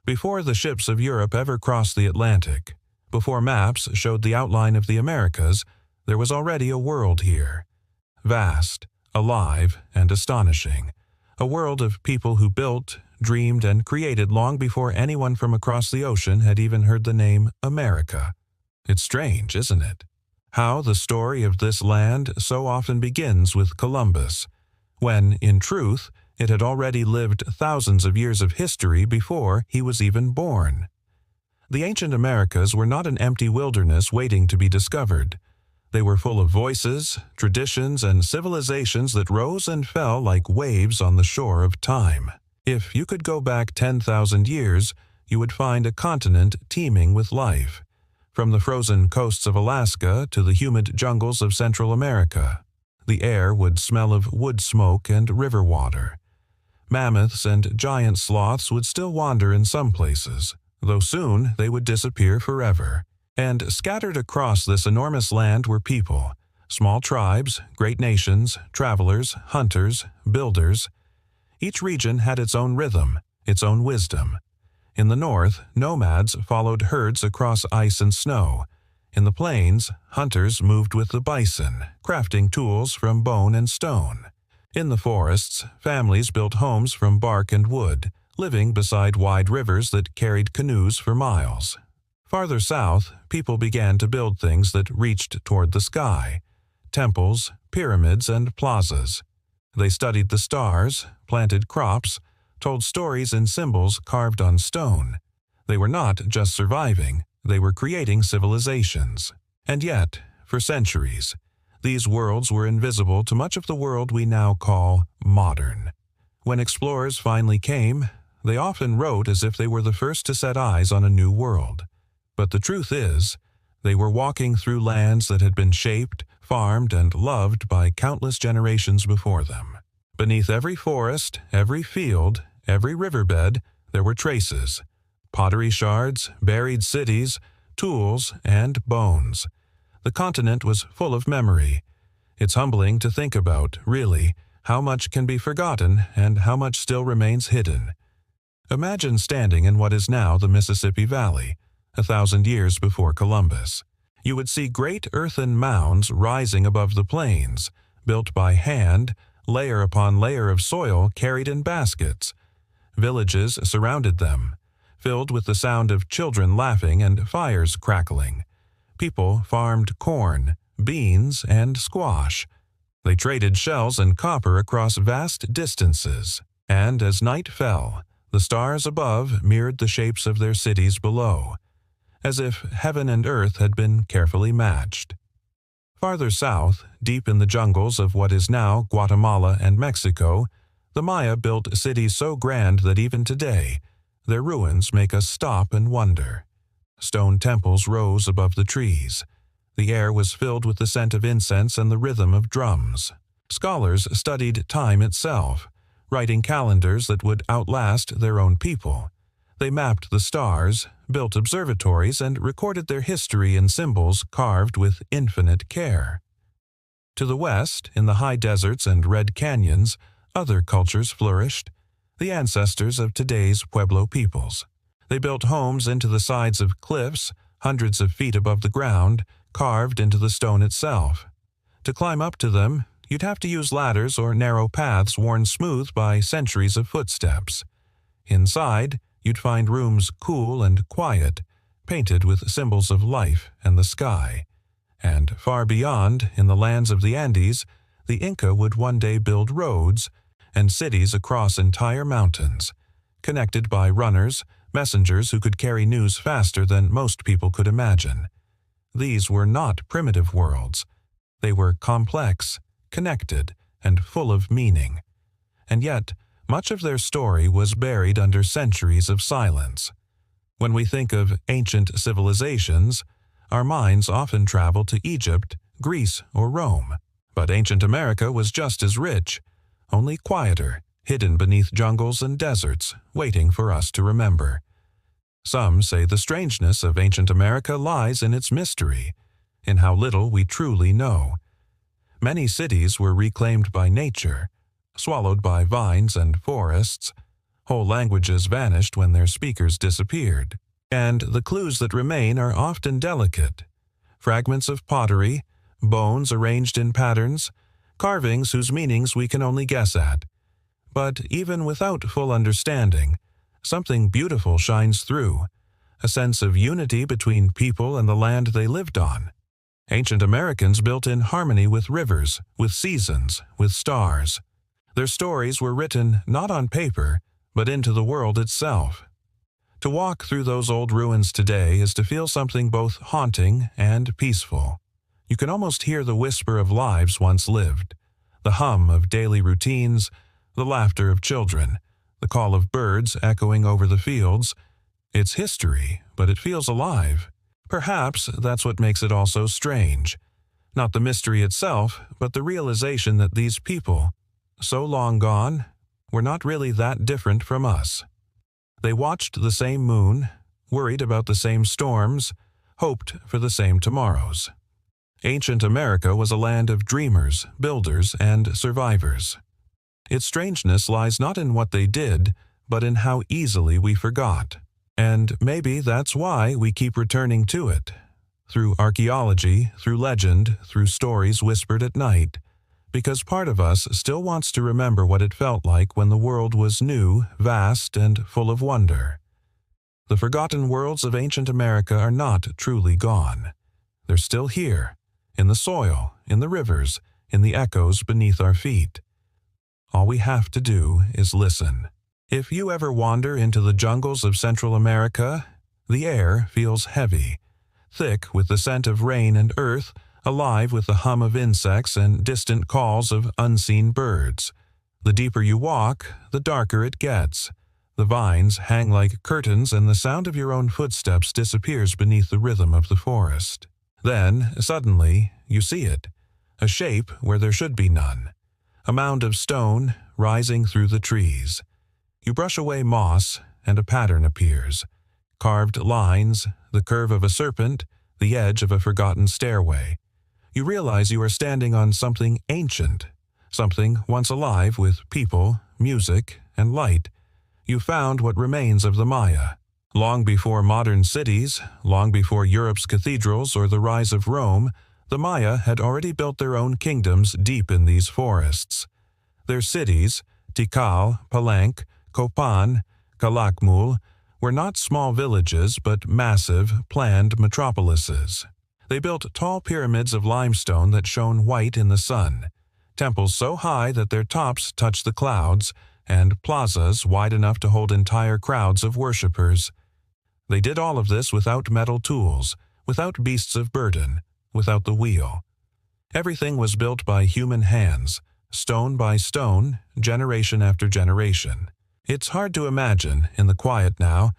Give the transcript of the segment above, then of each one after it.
Before the ships of Europe ever crossed the Atlantic, before maps showed the outline of the Americas, there was already a world here. Vast, alive, and astonishing. A world of people who built, dreamed, and created long before anyone from across the ocean had even heard the name America. It's strange, isn't it? How the story of this land so often begins with Columbus, when, in truth, it had already lived thousands of years of history before he was even born. The ancient Americas were not an empty wilderness waiting to be discovered. They were full of voices, traditions, and civilizations that rose and fell like waves on the shore of time. If you could go back 10,000 years, you would find a continent teeming with life, from the frozen coasts of Alaska to the humid jungles of Central America. The air would smell of wood smoke and river water. Mammoths and giant sloths would still wander in some places, though soon they would disappear forever. And scattered across this enormous land were people, small tribes, great nations, travelers, hunters, builders. Each region had its own rhythm, its own wisdom. In the north, nomads followed herds across ice and snow. In the plains, hunters moved with the bison, crafting tools from bone and stone. In the forests, families built homes from bark and wood, living beside wide rivers that carried canoes for miles. Farther south, people began to build things that reached toward the sky: temples, pyramids, and plazas. They studied the stars, planted crops, told stories in symbols carved on stone. They were not just surviving, they were creating civilizations. And yet, for centuries, these worlds were invisible to much of the world we now call modern. When explorers finally came, they often wrote as if they were the first to set eyes on a new world. But the truth is, they were walking through lands that had been shaped, farmed, and loved by countless generations before them. Beneath every forest, every field, every riverbed, there were traces: pottery shards, buried cities, tools, and bones. The continent was full of memory. It's humbling to think about, really, how much can be forgotten and how much still remains hidden. Imagine standing in what is now the Mississippi Valley, 1,000 years before Columbus. You would see great earthen mounds rising above the plains, built by hand, layer upon layer of soil carried in baskets. Villages surrounded them, filled with the sound of children laughing and fires crackling. People farmed corn, beans, and squash. They traded shells and copper across vast distances. And as night fell, the stars above mirrored the shapes of their cities below, as if heaven and earth had been carefully matched. Farther south, deep in the jungles of what is now Guatemala and Mexico, the Maya built cities so grand that even today, their ruins make us stop and wonder. Stone temples rose above the trees. The air was filled with the scent of incense and the rhythm of drums. Scholars studied time itself, writing calendars that would outlast their own people. They mapped the stars, built observatories, and recorded their history in symbols carved with infinite care. To the west, in the high deserts and red canyons, other cultures flourished, the ancestors of today's Pueblo peoples. They built homes into the sides of cliffs, hundreds of feet above the ground, carved into the stone itself. To climb up to them, you'd have to use ladders or narrow paths worn smooth by centuries of footsteps. Inside, you'd find rooms cool and quiet, painted with symbols of life and the sky. And far beyond, in the lands of the Andes, the Inca would one day build roads and cities across entire mountains, connected by runners, messengers who could carry news faster than most people could imagine. These were not primitive worlds. They were complex, connected, and full of meaning. And yet, much of their story was buried under centuries of silence. When we think of ancient civilizations, our minds often travel to Egypt, Greece, or Rome. But ancient America was just as rich, only quieter, hidden beneath jungles and deserts, waiting for us to remember. Some say the strangeness of ancient America lies in its mystery, in how little we truly know. Many cities were reclaimed by nature, swallowed by vines and forests. Whole languages vanished when their speakers disappeared, and the clues that remain are often delicate. Fragments of pottery, bones arranged in patterns, carvings whose meanings we can only guess at. But even without full understanding, something beautiful shines through, a sense of unity between people and the land they lived on. Ancient Americans built in harmony with rivers, with seasons, with stars. Their stories were written not on paper, but into the world itself. To walk through those old ruins today is to feel something both haunting and peaceful. You can almost hear the whisper of lives once lived, the hum of daily routines, the laughter of children, the call of birds echoing over the fields. It's history, but it feels alive. Perhaps that's what makes it all so strange. Not the mystery itself, but the realization that these people, so long gone, were not really that different from us. They watched the same moon, worried about the same storms, hoped for the same tomorrows. Ancient America was a land of dreamers, builders, and survivors. Its strangeness lies not in what they did, but in how easily we forgot. And maybe that's why we keep returning to it. Through archaeology, through legend, through stories whispered at night. Because part of us still wants to remember what it felt like when the world was new, vast, and full of wonder. The forgotten worlds of ancient America are not truly gone. They're still here, in the soil, in the rivers, in the echoes beneath our feet. All we have to do is listen. If you ever wander into the jungles of Central America, the air feels heavy, thick with the scent of rain and earth, alive with the hum of insects and distant calls of unseen birds. The deeper you walk, the darker it gets. The vines hang like curtains and the sound of your own footsteps disappears beneath the rhythm of the forest. Then, suddenly, you see it, a shape where there should be none. A mound of stone rising through the trees. You brush away moss, and a pattern appears. Carved lines, the curve of a serpent, the edge of a forgotten stairway. You realize you are standing on something ancient, something once alive with people, music, and light. You found what remains of the Maya. Long before modern cities, long before Europe's cathedrals or the rise of Rome, the Maya had already built their own kingdoms deep in these forests. Their cities, Tikal, Palenque, Copan, Calakmul, were not small villages but massive, planned metropolises. They built tall pyramids of limestone that shone white in the sun, temples so high that their tops touched the clouds, and plazas wide enough to hold entire crowds of worshippers. They did all of this without metal tools, without beasts of burden, without the wheel. Everything was built by human hands, stone by stone, generation after generation. It's hard to imagine, in the quiet now,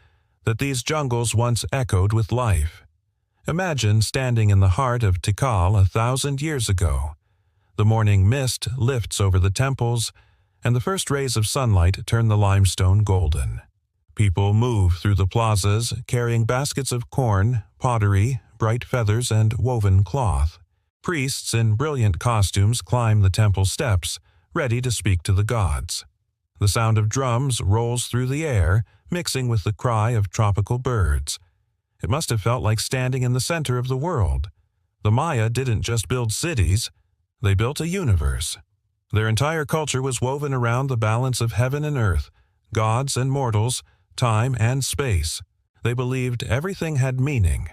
that these jungles once echoed with life. Imagine standing in the heart of Tikal 1,000 years ago. The morning mist lifts over the temples, and the first rays of sunlight turn the limestone golden. People move through the plazas, carrying baskets of corn, pottery, bright feathers, and woven cloth. Priests in brilliant costumes climb the temple steps, ready to speak to the gods. The sound of drums rolls through the air, mixing with the cry of tropical birds. It must have felt like standing in the center of the world. The Maya didn't just build cities, they built a universe. Their entire culture was woven around the balance of heaven and earth, gods and mortals, time and space. They believed everything had meaning.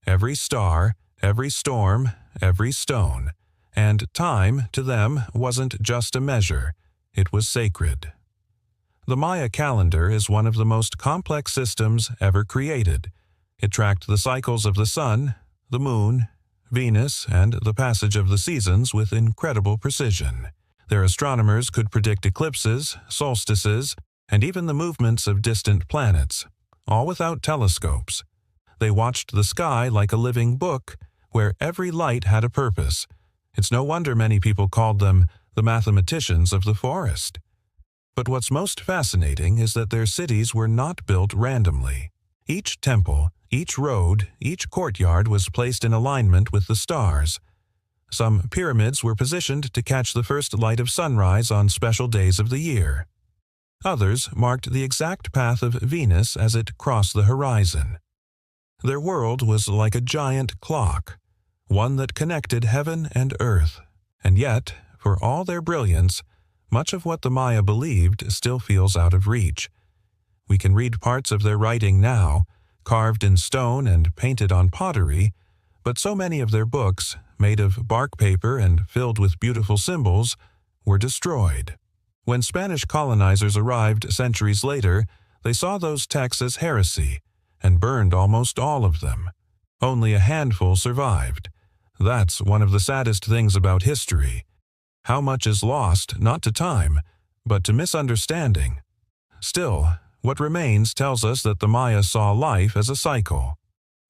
Every star, every storm, every stone. And time, to them, wasn't just a measure. It was sacred. The Maya calendar is one of the most complex systems ever created. It tracked the cycles of the sun, the moon, Venus, and the passage of the seasons with incredible precision. Their astronomers could predict eclipses, solstices, and even the movements of distant planets, all without telescopes. They watched the sky like a living book, where every light had a purpose. It's no wonder many people called them the mathematicians of the forest. But what's most fascinating is that their cities were not built randomly. Each temple, each road, each courtyard was placed in alignment with the stars. Some pyramids were positioned to catch the first light of sunrise on special days of the year. Others marked the exact path of Venus as it crossed the horizon. Their world was like a giant clock, one that connected heaven and earth. And yet, for all their brilliance, much of what the Maya believed still feels out of reach. We can read parts of their writing now, carved in stone and painted on pottery, but so many of their books, made of bark paper and filled with beautiful symbols, were destroyed. When Spanish colonizers arrived centuries later, they saw those texts as heresy and burned almost all of them. Only a handful survived. That's one of the saddest things about history. How much is lost not to time, but to misunderstanding. Still, what remains tells us that the Maya saw life as a cycle.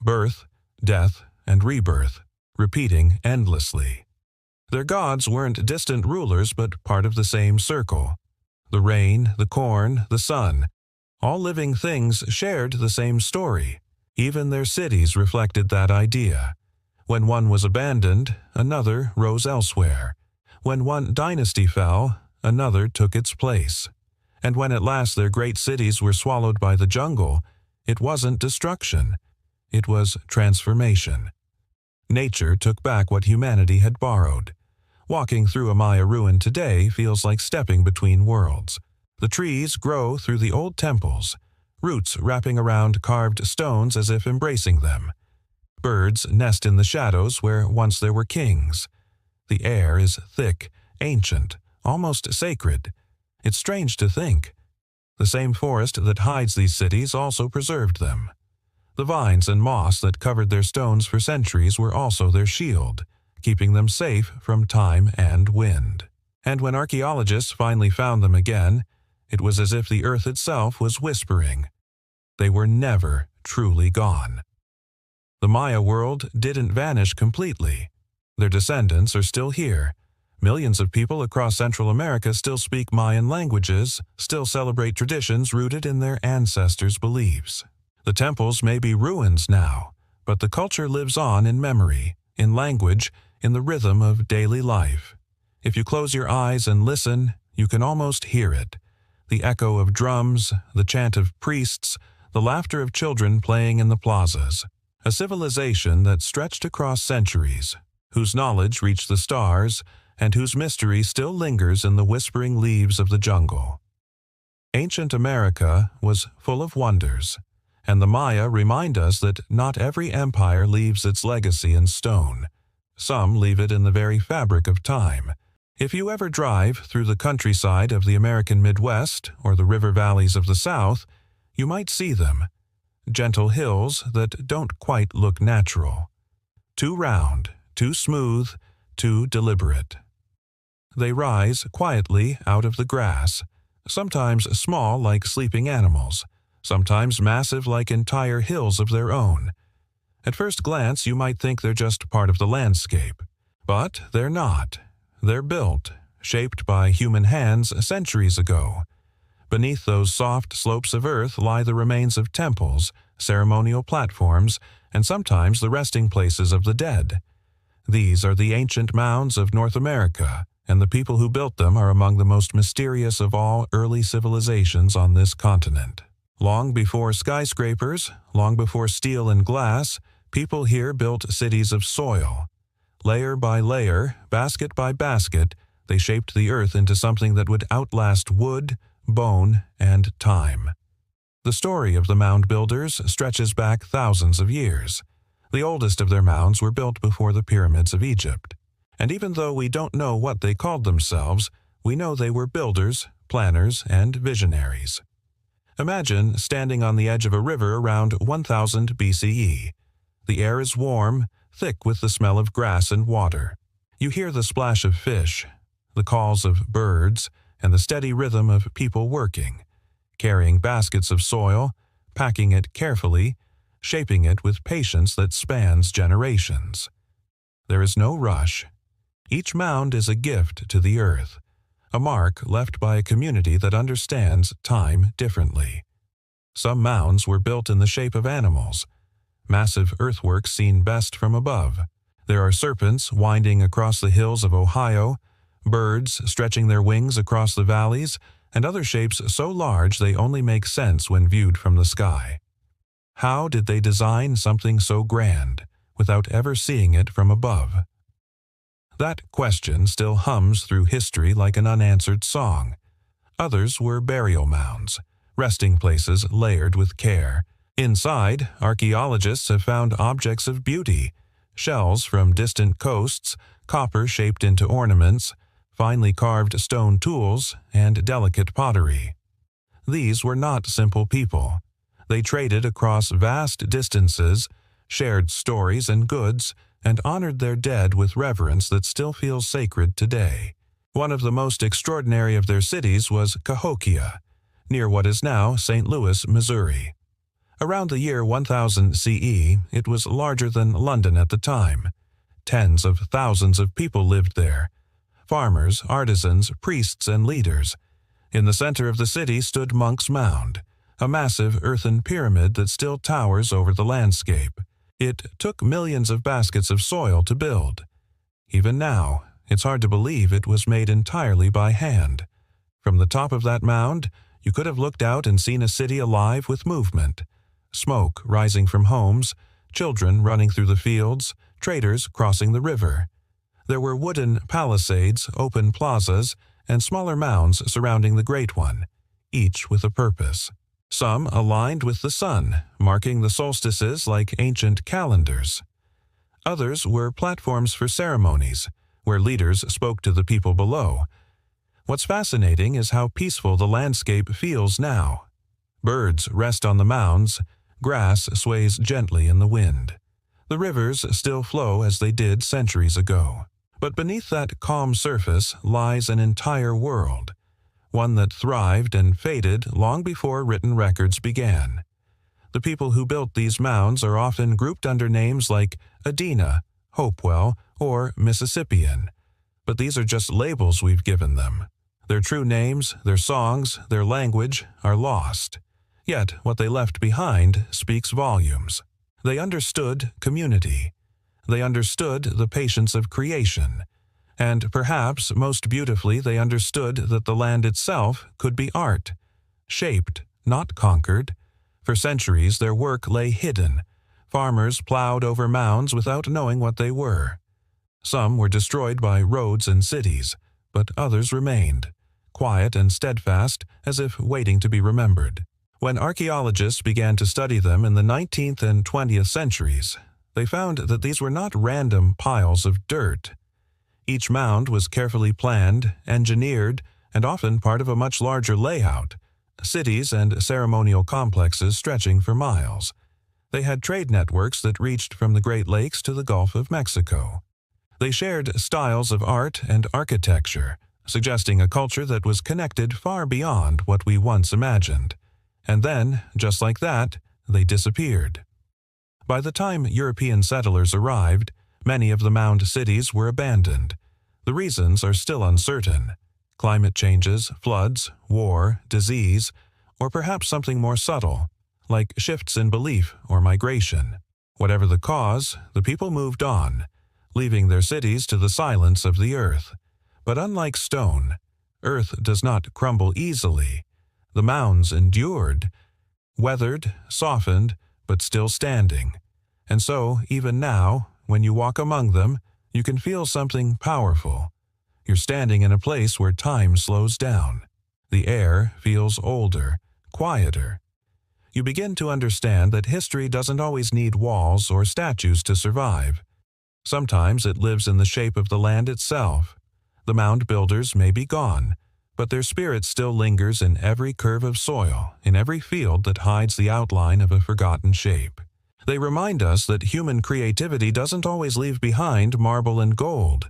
Birth, death, and rebirth, repeating endlessly. Their gods weren't distant rulers but part of the same circle. The rain, the corn, the sun, all living things shared the same story. Even their cities reflected that idea. When one was abandoned, another rose elsewhere. When one dynasty fell, another took its place. And when at last their great cities were swallowed by the jungle, it wasn't destruction. It was transformation. Nature took back what humanity had borrowed. Walking through a Maya ruin today feels like stepping between worlds. The trees grow through the old temples, roots wrapping around carved stones as if embracing them. Birds nest in the shadows where once there were kings. The air is thick, ancient, almost sacred. It's strange to think. The same forest that hides these cities also preserved them. The vines and moss that covered their stones for centuries were also their shield, keeping them safe from time and wind. And when archaeologists finally found them again, it was as if the earth itself was whispering. They were never truly gone. The Maya world didn't vanish completely. Their descendants are still here. Millions of people across Central America still speak Mayan languages, still celebrate traditions rooted in their ancestors' beliefs. The temples may be ruins now, but the culture lives on in memory, in language, in the rhythm of daily life. If you close your eyes and listen, you can almost hear it. The echo of drums, the chant of priests, the laughter of children playing in the plazas. A civilization that stretched across centuries, whose knowledge reached the stars, and whose mystery still lingers in the whispering leaves of the jungle. Ancient America was full of wonders, and the Maya remind us that not every empire leaves its legacy in stone. Some leave it in the very fabric of time. If you ever drive through the countryside of the American Midwest or the river valleys of the South, you might see them. Gentle hills that don't quite look natural. Too round, too smooth, too deliberate. They rise quietly out of the grass, sometimes small like sleeping animals, sometimes massive like entire hills of their own. At first glance, you might think they're just part of the landscape. But they're not. They're built, shaped by human hands centuries ago. Beneath those soft slopes of earth lie the remains of temples, ceremonial platforms, and sometimes the resting places of the dead. These are the ancient mounds of North America, and the people who built them are among the most mysterious of all early civilizations on this continent. Long before skyscrapers, long before steel and glass, people here built cities of soil. Layer by layer, basket by basket, they shaped the earth into something that would outlast wood, bone, and time. The story of the mound builders stretches back thousands of years. The oldest of their mounds were built before the pyramids of Egypt. And even though we don't know what they called themselves, we know they were builders, planners, and visionaries. Imagine standing on the edge of a river around 1000 BCE. The air is warm, thick with the smell of grass and water. You hear the splash of fish, the calls of birds, and the steady rhythm of people working, carrying baskets of soil, packing it carefully, shaping it with patience that spans generations. There is no rush. Each mound is a gift to the earth, a mark left by a community that understands time differently. Some mounds were built in the shape of animals, massive earthworks seen best from above. There are serpents winding across the hills of Ohio, birds stretching their wings across the valleys, and other shapes so large they only make sense when viewed from the sky. How did they design something so grand without ever seeing it from above? That question still hums through history like an unanswered song. Others were burial mounds, resting places layered with care. Inside, archaeologists have found objects of beauty, shells from distant coasts, copper shaped into ornaments, finely carved stone tools, and delicate pottery. These were not simple people. They traded across vast distances, shared stories and goods, and honored their dead with reverence that still feels sacred today. One of the most extraordinary of their cities was Cahokia, near what is now St. Louis, Missouri. Around the year 1000 CE, it was larger than London at the time. Tens of thousands of people lived there. Farmers, artisans, priests, and leaders. In the center of the city stood Monk's Mound, a massive earthen pyramid that still towers over the landscape. It took millions of baskets of soil to build. Even now, it's hard to believe it was made entirely by hand. From the top of that mound, you could have looked out and seen a city alive with movement. Smoke rising from homes, children running through the fields, traders crossing the river. There were wooden palisades, open plazas, and smaller mounds surrounding the great one, each with a purpose. Some aligned with the sun, marking the solstices like ancient calendars. Others were platforms for ceremonies, where leaders spoke to the people below. What's fascinating is how peaceful the landscape feels now. Birds rest on the mounds, grass sways gently in the wind. The rivers still flow as they did centuries ago. But beneath that calm surface lies an entire world, one that thrived and faded long before written records began. The people who built these mounds are often grouped under names like Adena, Hopewell, or Mississippian, but these are just labels we've given them. Their true names, their songs, their language are lost. Yet what they left behind speaks volumes. They understood community. They understood the patience of creation. And perhaps most beautifully they understood that the land itself could be art, shaped, not conquered. For centuries their work lay hidden. Farmers plowed over mounds without knowing what they were. Some were destroyed by roads and cities, but others remained, quiet and steadfast, as if waiting to be remembered. When archaeologists began to study them in the 19th and 20th centuries, they found that these were not random piles of dirt. Each mound was carefully planned, engineered, and often part of a much larger layout, cities and ceremonial complexes stretching for miles. They had trade networks that reached from the Great Lakes to the Gulf of Mexico. They shared styles of art and architecture, suggesting a culture that was connected far beyond what we once imagined. And then, just like that, they disappeared. By the time European settlers arrived, many of the mound cities were abandoned. The reasons are still uncertain. Climate changes, floods, war, disease, or perhaps something more subtle, like shifts in belief or migration. Whatever the cause, the people moved on, leaving their cities to the silence of the earth. But unlike stone, earth does not crumble easily. The mounds endured, weathered, softened, but still standing. And so, even now, when you walk among them, you can feel something powerful. You're standing in a place where time slows down. The air feels older, quieter. You begin to understand that history doesn't always need walls or statues to survive. Sometimes it lives in the shape of the land itself. The mound builders may be gone, but their spirit still lingers in every curve of soil, in every field that hides the outline of a forgotten shape. They remind us that human creativity doesn't always leave behind marble and gold.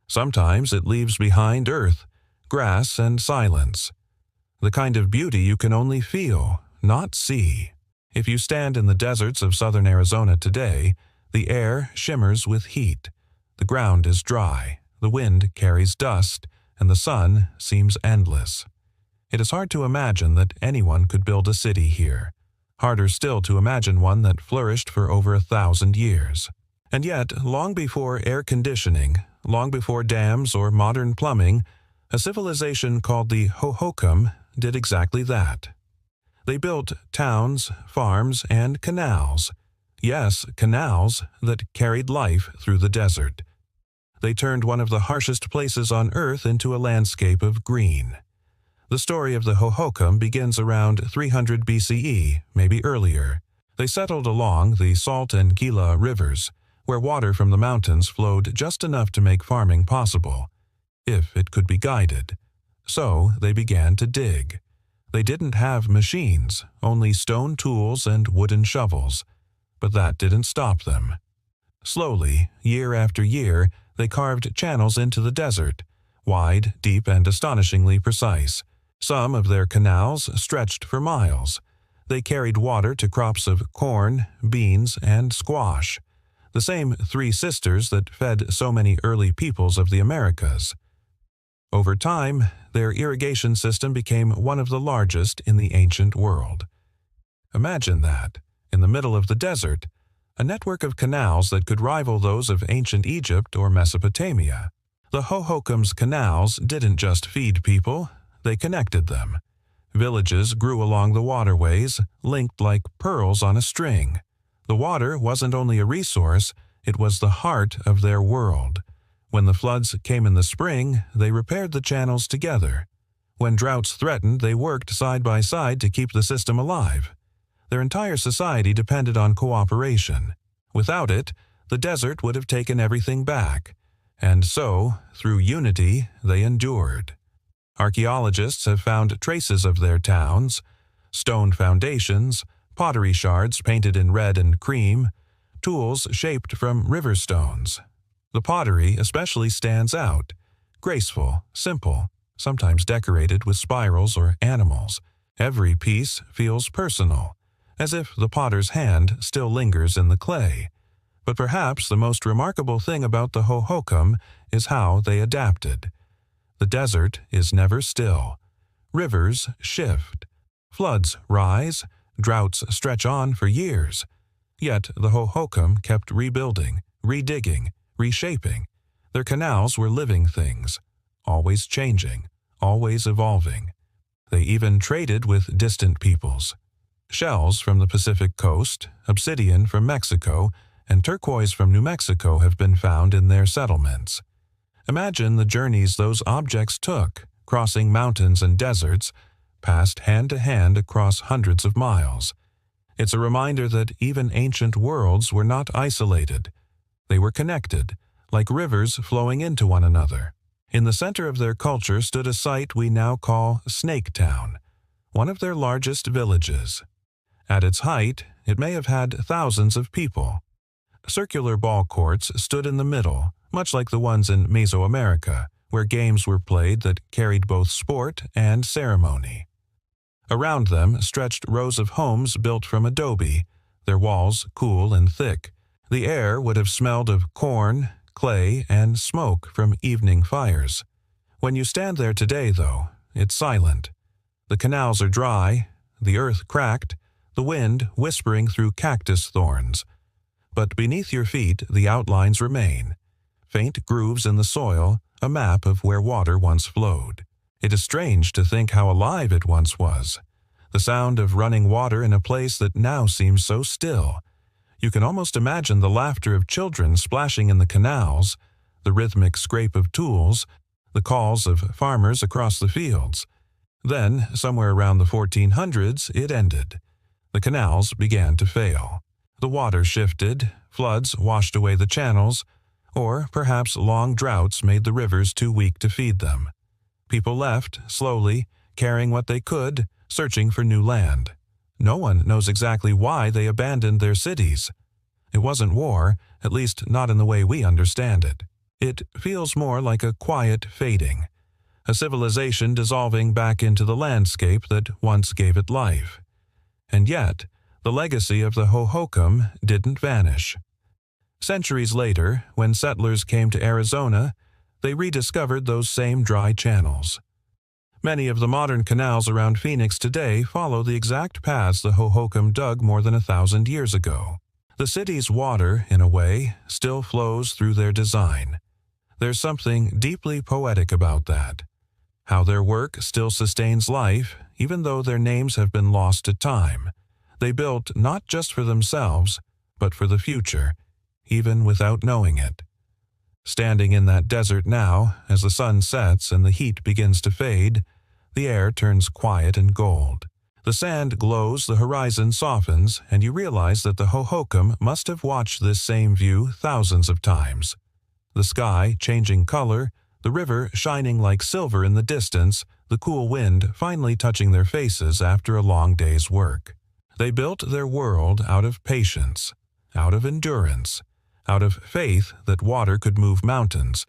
Sometimes it leaves behind earth, grass, and silence. The kind of beauty you can only feel, not see. If you stand in the deserts of southern Arizona today, the air shimmers with heat. The ground is dry, the wind carries dust, and the sun seems endless. It is hard to imagine that anyone could build a city here. Harder still to imagine one that flourished for over 1,000 years. And yet, long before air conditioning, long before dams or modern plumbing, a civilization called the Hohokam did exactly that. They built towns, farms, and canals. Yes, canals that carried life through the desert. They turned one of the harshest places on Earth into a landscape of green. The story of the Hohokam begins around 300 BCE, maybe earlier. They settled along the Salt and Gila rivers, where water from the mountains flowed just enough to make farming possible, if it could be guided. So they began to dig. They didn't have machines, only stone tools and wooden shovels, but that didn't stop them. Slowly, year after year, they carved channels into the desert, wide, deep, and astonishingly precise. Some of their canals stretched for miles. They carried water to crops of corn, beans, and squash, the same three sisters that fed so many early peoples of the Americas. Over time, their irrigation system became one of the largest in the ancient world. Imagine that, in the middle of the desert, a network of canals that could rival those of ancient Egypt or Mesopotamia. The Hohokam's canals didn't just feed people, they connected them. Villages grew along the waterways, linked like pearls on a string. The water wasn't only a resource, it was the heart of their world. When the floods came in the spring, they repaired the channels together. When droughts threatened, they worked side by side to keep the system alive. Their entire society depended on cooperation. Without it, the desert would have taken everything back. And so, through unity, they endured. Archaeologists have found traces of their towns: stone foundations, pottery shards painted in red and cream, tools shaped from river stones. The pottery especially stands out, graceful, simple, sometimes decorated with spirals or animals. Every piece feels personal, as if the potter's hand still lingers in the clay. But perhaps the most remarkable thing about the Hohokam is how they adapted. The desert is never still. Rivers shift. Floods rise. Droughts stretch on for years. Yet the Hohokam kept rebuilding, redigging, reshaping. Their canals were living things, always changing, always evolving. They even traded with distant peoples. Shells from the Pacific coast, obsidian from Mexico, and turquoise from New Mexico have been found in their settlements. Imagine the journeys those objects took, crossing mountains and deserts, passed hand to hand across hundreds of miles. It's a reminder that even ancient worlds were not isolated. They were connected, like rivers flowing into one another. In the center of their culture stood a site we now call Snake Town, one of their largest villages. At its height, it may have had thousands of people. Circular ball courts stood in the middle, much like the ones in Mesoamerica, where games were played that carried both sport and ceremony. Around them stretched rows of homes built from adobe, their walls cool and thick. The air would have smelled of corn, clay, and smoke from evening fires. When you stand there today, though, it's silent. The canals are dry, the earth cracked, the wind whispering through cactus thorns. But beneath your feet, the outlines remain. Faint grooves in the soil, a map of where water once flowed. It is strange to think how alive it once was. The sound of running water in a place that now seems so still. You can almost imagine the laughter of children splashing in the canals, the rhythmic scrape of tools, the calls of farmers across the fields. Then, somewhere around the 1400s, it ended. The canals began to fail. The water shifted, floods washed away the channels, or perhaps long droughts made the rivers too weak to feed them. People left, slowly, carrying what they could, searching for new land. No one knows exactly why they abandoned their cities. It wasn't war, at least not in the way we understand it. It feels more like a quiet fading, a civilization dissolving back into the landscape that once gave it life. And yet, the legacy of the Hohokam didn't vanish. Centuries later, when settlers came to Arizona, they rediscovered those same dry channels. Many of the modern canals around Phoenix today follow the exact paths the Hohokam dug more than 1,000 years ago. The city's water, in a way, still flows through their design. There's something deeply poetic about that. how their work still sustains life even though their names have been lost to time. They built not just for themselves, but for the future, even without knowing it. Standing in that desert now, as the sun sets and the heat begins to fade, the air turns quiet and gold. The sand glows, the horizon softens, and you realize that the Hohokam must have watched this same view thousands of times. The sky changing color, the river shining like silver in the distance, the cool wind finally touching their faces after a long day's work. They built their world out of patience, out of endurance, out of faith that water could move mountains,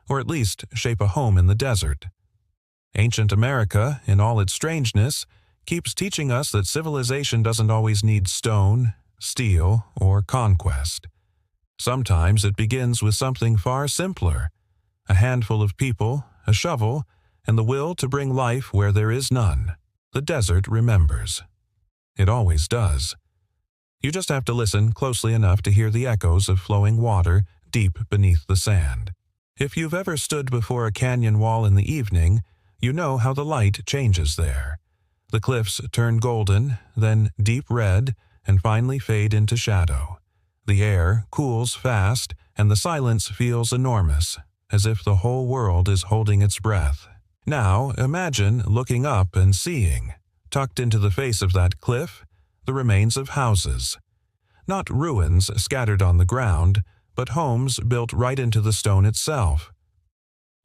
or at least shape a home in the desert. Ancient America, in all its strangeness, keeps teaching us that civilization doesn't always need stone, steel, or conquest. Sometimes it begins with something far simpler: a handful of people, a shovel, and the will to bring life where there is none. The desert remembers. It always does. You just have to listen closely enough to hear the echoes of flowing water deep beneath the sand. If you've ever stood before a canyon wall in the evening, you know how the light changes there. The cliffs turn golden, then deep red, and finally fade into shadow. The air cools fast, and the silence feels enormous, as if the whole world is holding its breath. Now imagine looking up and seeing, tucked into the face of that cliff, the remains of houses. Not ruins scattered on the ground, but homes built right into the stone itself.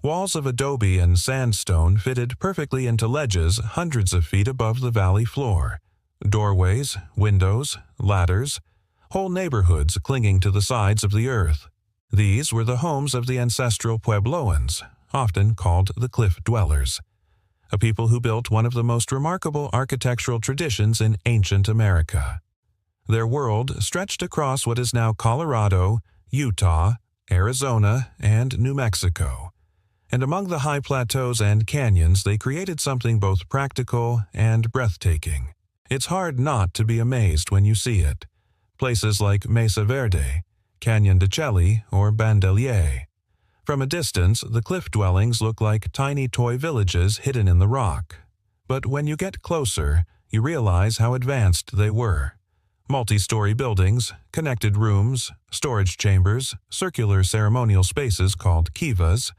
Walls of adobe and sandstone fitted perfectly into ledges hundreds of feet above the valley floor. Doorways, windows, ladders, whole neighborhoods clinging to the sides of the earth. These were the homes of the ancestral Puebloans, often called the Cliff Dwellers, a people who built one of the most remarkable architectural traditions in ancient America. Their world stretched across what is now Colorado, Utah, Arizona, and New Mexico. And among the high plateaus and canyons, they created something both practical and breathtaking. It's hard not to be amazed when you see it. Places like Mesa Verde, Canyon de Chelly, or Bandelier. From a distance, the cliff dwellings look like tiny toy villages hidden in the rock. But when you get closer, you realize how advanced they were. Multi-story buildings, connected rooms, storage chambers, circular ceremonial spaces called kivas,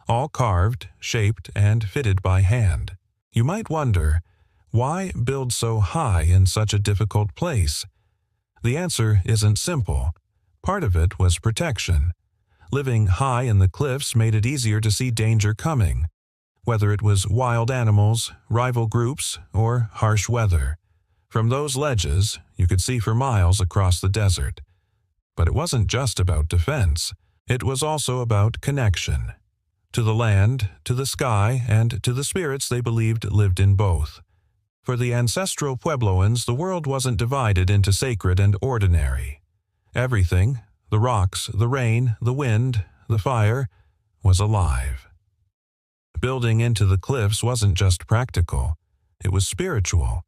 all carved, shaped, and fitted by hand. You might wonder, why build so high in such a difficult place? The answer isn't simple. Part of it was protection. Living high in the cliffs made it easier to see danger coming, whether it was wild animals, rival groups, or harsh weather. From those ledges, you could see for miles across the desert. But it wasn't just about defense. It was also about connection. To the land, to the sky, and to the spirits they believed lived in both. For the ancestral Puebloans, the world wasn't divided into sacred and ordinary. Everything, the rocks, the rain, the wind, the fire, was alive. Building into the cliffs wasn't just practical. It was spiritual.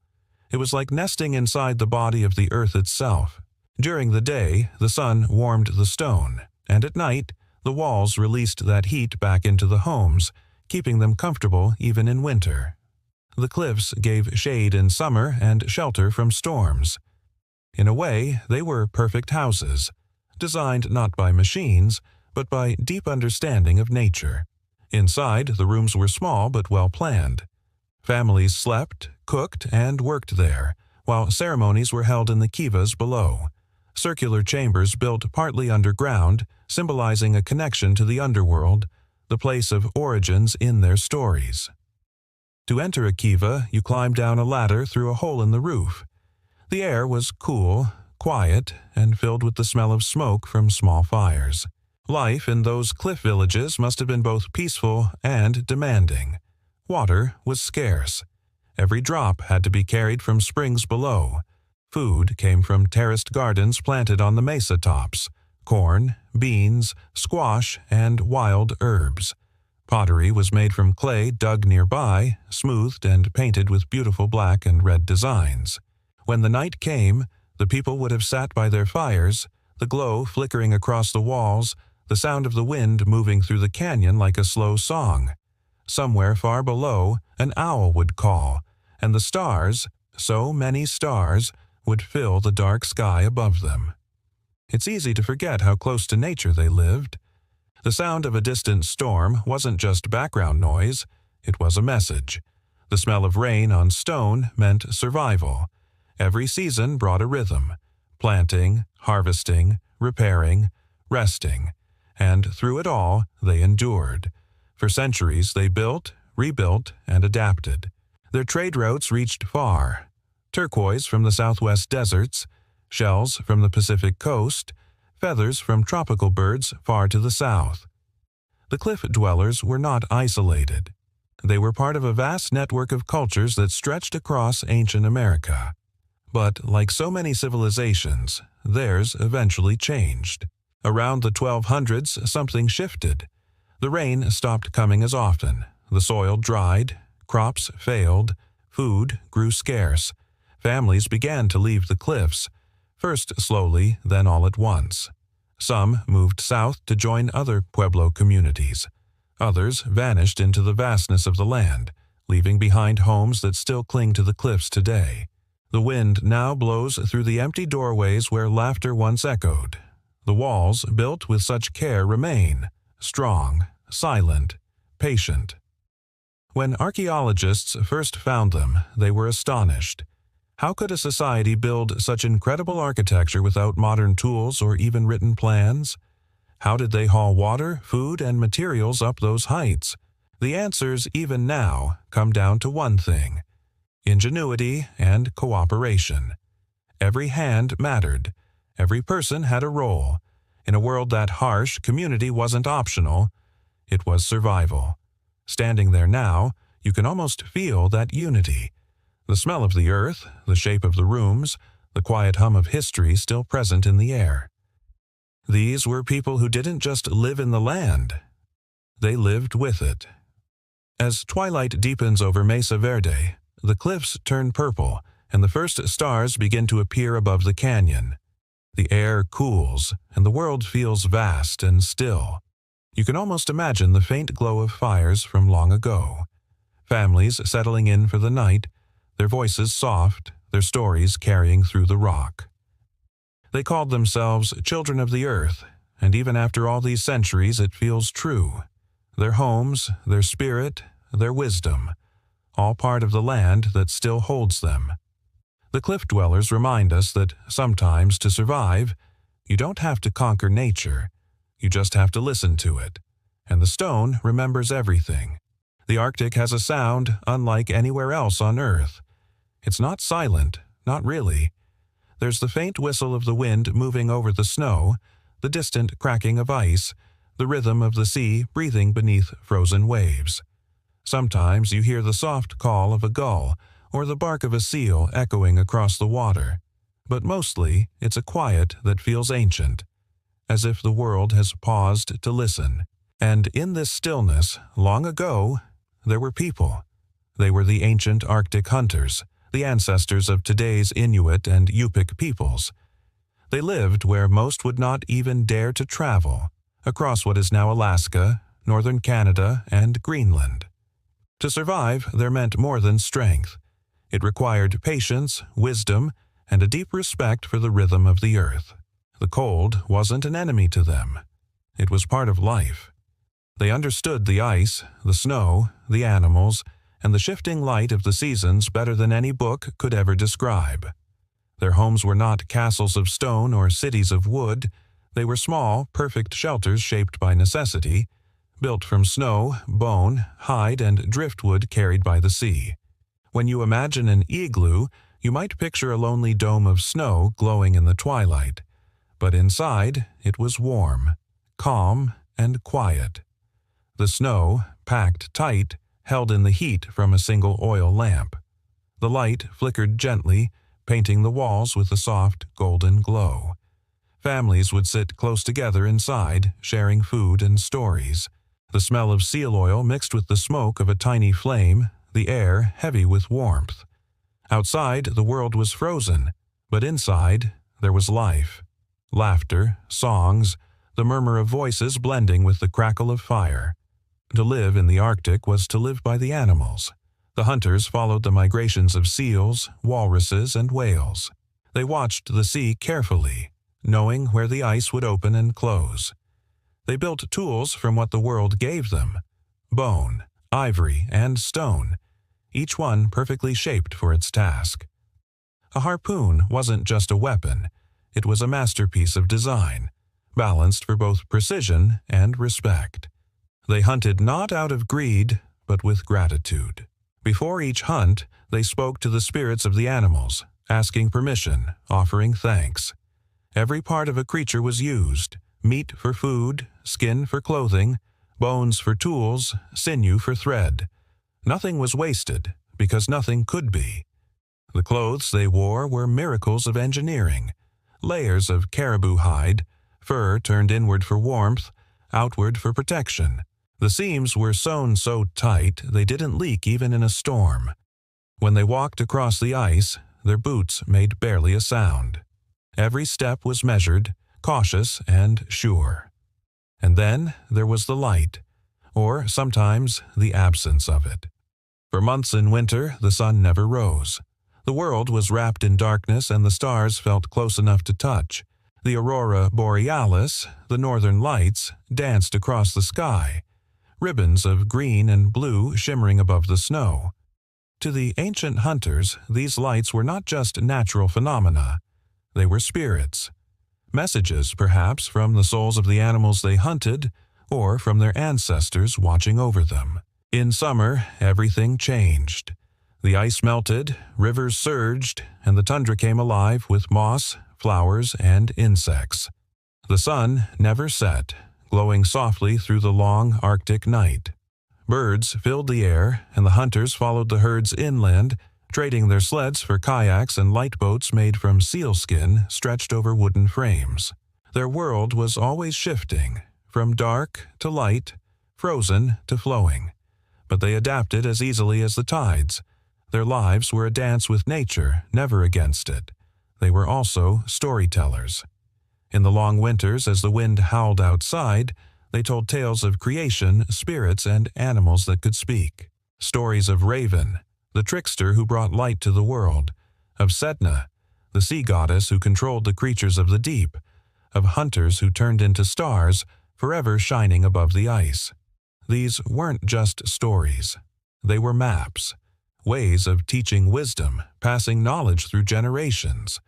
It was like nesting inside the body of the earth itself. During the day, the sun warmed the stone, and at night, the walls released that heat back into the homes, keeping them comfortable even in winter. The cliffs gave shade in summer and shelter from storms. In a way, they were perfect houses, designed not by machines, but by deep understanding of nature. Inside, the rooms were small but well planned. Families slept, cooked, and worked there, while ceremonies were held in the kivas below. Circular chambers built partly underground, symbolizing a connection to the underworld, the place of origins in their stories. To enter a kiva, you climbed down a ladder through a hole in the roof. The air was cool, quiet, and filled with the smell of smoke from small fires. Life in those cliff villages must have been both peaceful and demanding. Water was scarce. Every drop had to be carried from springs below. Food came from terraced gardens planted on the mesa tops: corn, beans, squash, and wild herbs. Pottery was made from clay dug nearby, smoothed and painted with beautiful black and red designs. When the night came, the people would have sat by their fires, the glow flickering across the walls, the sound of the wind moving through the canyon like a slow song. Somewhere far below, an owl would call, and the stars, so many stars, would fill the dark sky above them. It's easy to forget how close to nature they lived. The sound of a distant storm wasn't just background noise, it was a message. The smell of rain on stone meant survival. Every season brought a rhythm: planting, harvesting, repairing, resting. And through it all, they endured. For centuries they built, rebuilt, and adapted. Their trade routes reached far. Turquoise from the southwest deserts, shells from the Pacific coast, feathers from tropical birds far to the south. The cliff dwellers were not isolated. They were part of a vast network of cultures that stretched across ancient America. But, like so many civilizations, theirs eventually changed. Around the 1200s, something shifted. The rain stopped coming as often, the soil dried, crops failed, food grew scarce. Families began to leave the cliffs, first slowly, then all at once. Some moved south to join other Pueblo communities. Others vanished into the vastness of the land, leaving behind homes that still cling to the cliffs today. The wind now blows through the empty doorways where laughter once echoed. The walls, built with such care, remain, strong, silent, patient. When archaeologists first found them, they were astonished. How could a society build such incredible architecture without modern tools or even written plans? How did they haul water, food, and materials up those heights? The answers, even now, come down to one thing: ingenuity and cooperation. Every hand mattered. Every person had a role. In a world that harsh, community wasn't optional. It was survival. Standing there now, you can almost feel that unity. The smell of the earth, the shape of the rooms, the quiet hum of history still present in the air. These were people who didn't just live in the land. They lived with it. As twilight deepens over Mesa Verde, the cliffs turn purple, and the first stars begin to appear above the canyon. The air cools, and the world feels vast and still. You can almost imagine the faint glow of fires from long ago. Families settling in for the night, their voices soft, their stories carrying through the rock. They called themselves children of the earth, and even after all these centuries it feels true. Their homes, their spirit, their wisdom, all part of the land that still holds them. The cliff dwellers remind us that sometimes to survive, you don't have to conquer nature, you just have to listen to it. And the stone remembers everything. The Arctic has a sound unlike anywhere else on Earth. It's not silent, not really. There's the faint whistle of the wind moving over the snow, the distant cracking of ice, the rhythm of the sea breathing beneath frozen waves. Sometimes you hear the soft call of a gull or the bark of a seal echoing across the water, but mostly it's a quiet that feels ancient, as if the world has paused to listen. And in this stillness, long ago, there were people. They were the ancient Arctic hunters, the ancestors of today's Inuit and Yupik peoples. They lived where most would not even dare to travel, across what is now Alaska, northern Canada, and Greenland. To survive, there meant more than strength. It required patience, wisdom, and a deep respect for the rhythm of the earth. The cold wasn't an enemy to them. It was part of life. They understood the ice, the snow, the animals, and the shifting light of the seasons better than any book could ever describe. Their homes were not castles of stone or cities of wood. They were small, perfect shelters shaped by necessity, built from snow, bone, hide, and driftwood carried by the sea. When you imagine an igloo, you might picture a lonely dome of snow glowing in the twilight. But inside, it was warm, calm, and quiet. The snow, packed tight, held in the heat from a single oil lamp. The light flickered gently, painting the walls with a soft, golden glow. Families would sit close together inside, sharing food and stories. The smell of seal oil mixed with the smoke of a tiny flame, the air heavy with warmth. Outside, the world was frozen, but inside, there was life. Laughter, songs, the murmur of voices blending with the crackle of fire. To live in the Arctic was to live by the animals. The hunters followed the migrations of seals, walruses, and whales. They watched the sea carefully, knowing where the ice would open and close. They built tools from what the world gave them: bone, ivory, and stone, each one perfectly shaped for its task. A harpoon wasn't just a weapon, it was a masterpiece of design, balanced for both precision and respect. They hunted not out of greed, but with gratitude. Before each hunt, they spoke to the spirits of the animals, asking permission, offering thanks. Every part of a creature was used: meat for food, skin for clothing, bones for tools, sinew for thread. Nothing was wasted, because nothing could be. The clothes they wore were miracles of engineering: layers of caribou hide, fur turned inward for warmth, outward for protection. The seams were sewn so tight they didn't leak even in a storm. When they walked across the ice, their boots made barely a sound. Every step was measured, cautious, and sure. And then there was the light, or sometimes the absence of it. For months in winter, the sun never rose. The world was wrapped in darkness and the stars felt close enough to touch. The aurora borealis, the northern lights, danced across the sky, ribbons of green and blue shimmering above the snow. To the ancient hunters, these lights were not just natural phenomena. They were spirits. Messages, perhaps, from the souls of the animals they hunted, or from their ancestors watching over them. In summer, everything changed. The ice melted, rivers surged, and the tundra came alive with moss, flowers, and insects. The sun never set, glowing softly through the long Arctic night. Birds filled the air, and the hunters followed the herds inland, trading their sleds for kayaks and light boats made from sealskin stretched over wooden frames. Their world was always shifting, from dark to light, frozen to flowing. But they adapted as easily as the tides. Their lives were a dance with nature, never against it. They were also storytellers. In the long winters, as the wind howled outside, they told tales of creation, spirits, and animals that could speak. Stories of Raven, the trickster who brought light to the world; of Sedna, the sea goddess who controlled the creatures of the deep; of hunters who turned into stars, forever shining above the ice. These weren't just stories. They were maps, ways of teaching wisdom, passing knowledge through generations.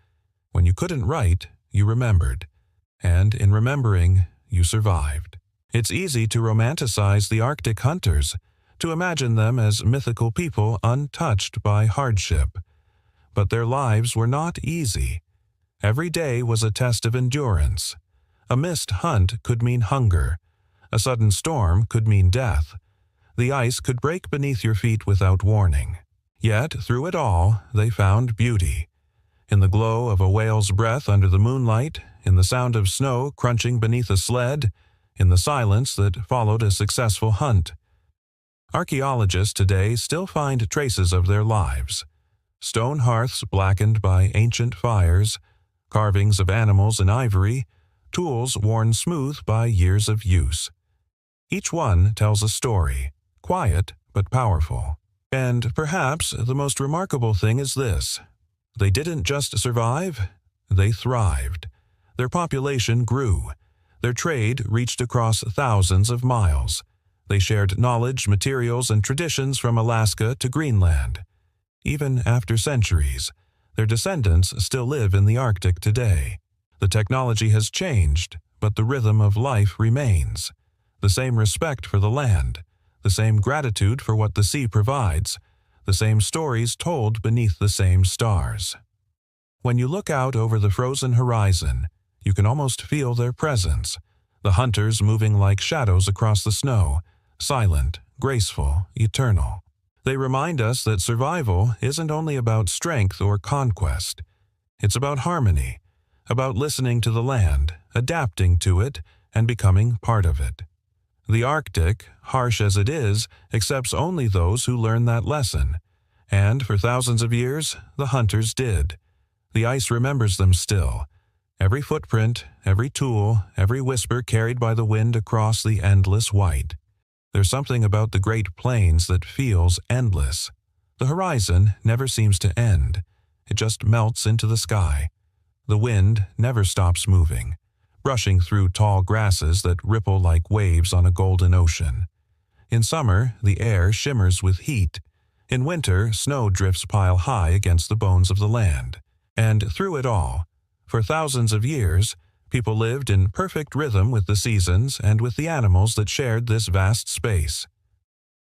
When you couldn't write, you remembered. And in remembering, you survived. It's easy to romanticize the Arctic hunters, to imagine them as mythical people untouched by hardship. But their lives were not easy. Every day was a test of endurance. A missed hunt could mean hunger. A sudden storm could mean death. The ice could break beneath your feet without warning. Yet, through it all, they found beauty. In the glow of a whale's breath under the moonlight, in the sound of snow crunching beneath a sled, in the silence that followed a successful hunt. Archaeologists today still find traces of their lives: stone hearths blackened by ancient fires, carvings of animals in ivory, tools worn smooth by years of use. Each one tells a story, quiet but powerful. And perhaps the most remarkable thing is this: they didn't just survive, they thrived. Their population grew. Their trade reached across thousands of miles. They shared knowledge, materials, and traditions from Alaska to Greenland. Even after centuries, their descendants still live in the Arctic today. The technology has changed, but the rhythm of life remains. The same respect for the land, the same gratitude for what the sea provides, the same stories told beneath the same stars. When you look out over the frozen horizon, you can almost feel their presence, the hunters moving like shadows across the snow, silent, graceful, eternal. They remind us that survival isn't only about strength or conquest. It's about harmony, about listening to the land, adapting to it, and becoming part of it. The Arctic, harsh as it is, accepts only those who learn that lesson. And for thousands of years, the hunters did. The ice remembers them still. Every footprint, every tool, every whisper carried by the wind across the endless white. There's something about the Great Plains that feels endless. The horizon never seems to end. It just melts into the sky. The wind never stops moving, brushing through tall grasses that ripple like waves on a golden ocean. In summer, the air shimmers with heat. In winter, snow drifts pile high against the bones of the land. And through it all, for thousands of years, people lived in perfect rhythm with the seasons and with the animals that shared this vast space.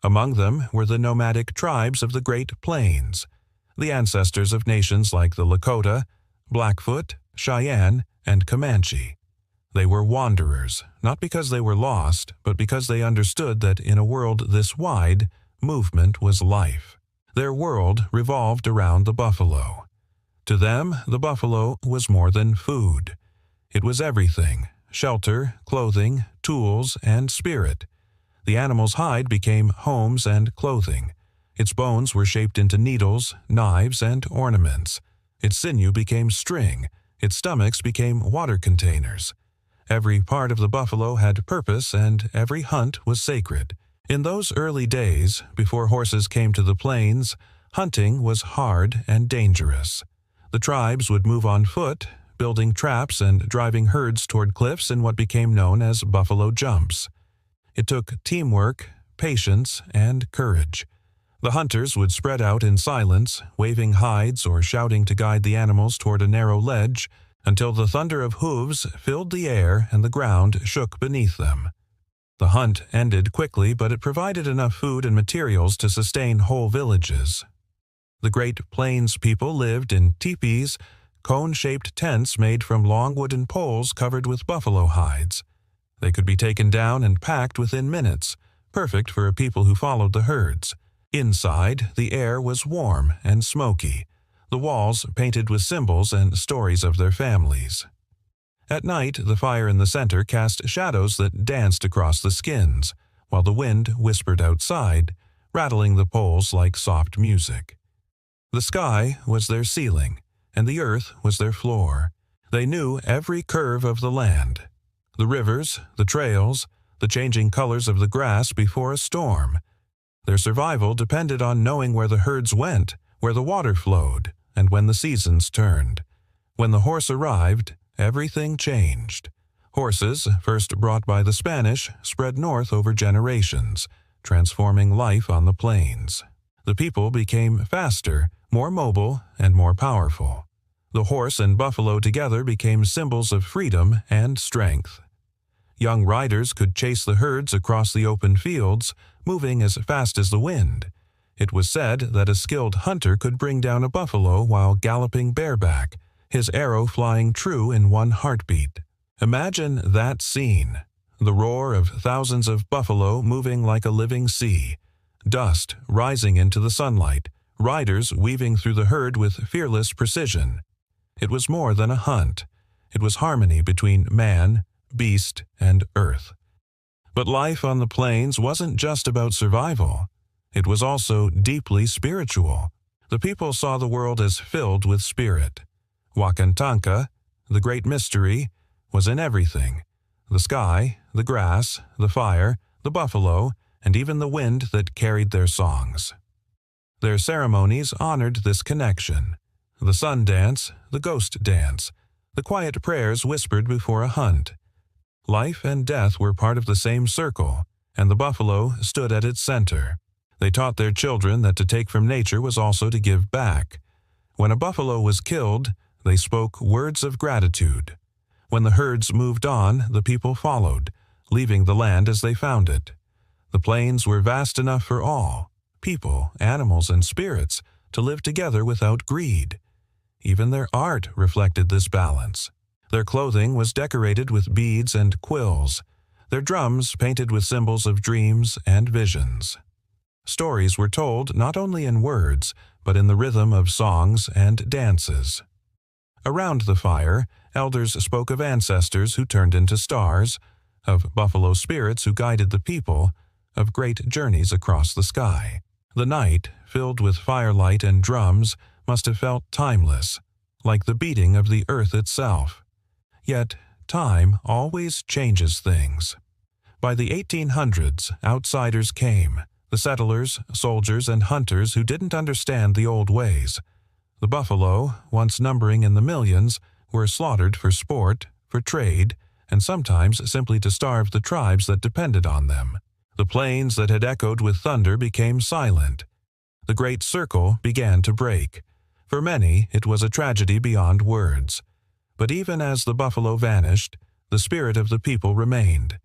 Among them were the nomadic tribes of the Great Plains, the ancestors of nations like the Lakota, Blackfoot, Cheyenne, and Comanche. They were wanderers, not because they were lost, but because they understood that in a world this wide, movement was life. Their world revolved around the buffalo. To them, the buffalo was more than food. It was everything: shelter, clothing, tools, and spirit. The animal's hide became homes and clothing. Its bones were shaped into needles, knives, and ornaments. Its sinew became string. Its stomachs became water containers. Every part of the buffalo had purpose, and every hunt was sacred. In those early days, before horses came to the plains, hunting was hard and dangerous. The tribes would move on foot, building traps and driving herds toward cliffs in what became known as buffalo jumps. It took teamwork, patience, and courage. The hunters would spread out in silence, waving hides or shouting to guide the animals toward a narrow ledge, until the thunder of hooves filled the air and the ground shook beneath them. The hunt ended quickly, but it provided enough food and materials to sustain whole villages. The Great Plains people lived in teepees, cone-shaped tents made from long wooden poles covered with buffalo hides. They could be taken down and packed within minutes, perfect for a people who followed the herds. Inside, the air was warm and smoky, the walls painted with symbols and stories of their families. At night, the fire in the center cast shadows that danced across the skins, while the wind whispered outside, rattling the poles like soft music. The sky was their ceiling, and the earth was their floor. They knew every curve of the land, the rivers, the trails, the changing colors of the grass before a storm. Their survival depended on knowing where the herds went, where the water flowed, and when the seasons turned. When the horse arrived, everything changed. Horses, first brought by the Spanish, spread north over generations, transforming life on the plains. The people became faster, more mobile, and more powerful. The horse and buffalo together became symbols of freedom and strength. Young riders could chase the herds across the open fields, moving as fast as the wind. It was said that a skilled hunter could bring down a buffalo while galloping bareback, his arrow flying true in one heartbeat. Imagine that scene: the roar of thousands of buffalo moving like a living sea, dust rising into the sunlight, riders weaving through the herd with fearless precision. It was more than a hunt. It was harmony between man, beast, and earth. But life on the plains wasn't just about survival. It was also deeply spiritual. The people saw the world as filled with spirit. Wakantanka, the great mystery, was in everything: the sky, the grass, the fire, the buffalo, and even the wind that carried their songs. Their ceremonies honored this connection: the sun dance, the ghost dance, the quiet prayers whispered before a hunt. Life and death were part of the same circle, and the buffalo stood at its center. They taught their children that to take from nature was also to give back. When a buffalo was killed, they spoke words of gratitude. When the herds moved on, the people followed, leaving the land as they found it. The plains were vast enough for all, people, animals, and spirits, to live together without greed. Even their art reflected this balance. Their clothing was decorated with beads and quills, their drums painted with symbols of dreams and visions. Stories were told not only in words, but in the rhythm of songs and dances. Around the fire, elders spoke of ancestors who turned into stars, of buffalo spirits who guided the people, of great journeys across the sky. The night, filled with firelight and drums, must have felt timeless, like the beating of the earth itself. Yet, time always changes things. By the 1800s, outsiders came, the settlers, soldiers, and hunters who didn't understand the old ways. The buffalo, once numbering in the millions, were slaughtered for sport, for trade, and sometimes simply to starve the tribes that depended on them. The plains that had echoed with thunder became silent. The great circle began to break. For many, it was a tragedy beyond words. But even as the buffalo vanished, the spirit of the people remained.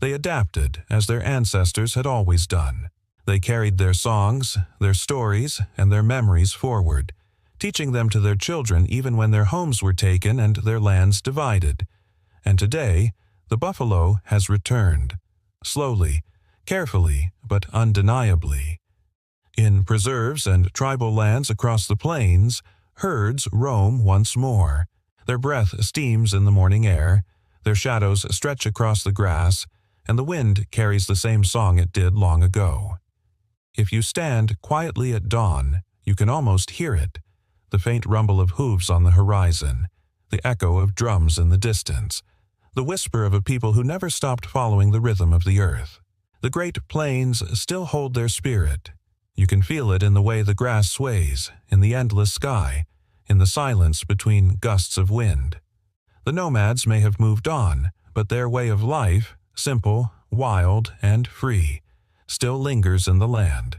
They adapted, as their ancestors had always done. They carried their songs, their stories, and their memories forward, teaching them to their children even when their homes were taken and their lands divided. And today, the buffalo has returned. Slowly, carefully, but undeniably. In preserves and tribal lands across the plains, herds roam once more. Their breath steams in the morning air, their shadows stretch across the grass, and the wind carries the same song it did long ago. If you stand quietly at dawn, you can almost hear it, the faint rumble of hooves on the horizon, the echo of drums in the distance, the whisper of a people who never stopped following the rhythm of the earth. The great plains still hold their spirit. You can feel it in the way the grass sways, in the endless sky, in the silence between gusts of wind. The nomads may have moved on, but their way of life, simple, wild, and free, still lingers in the land.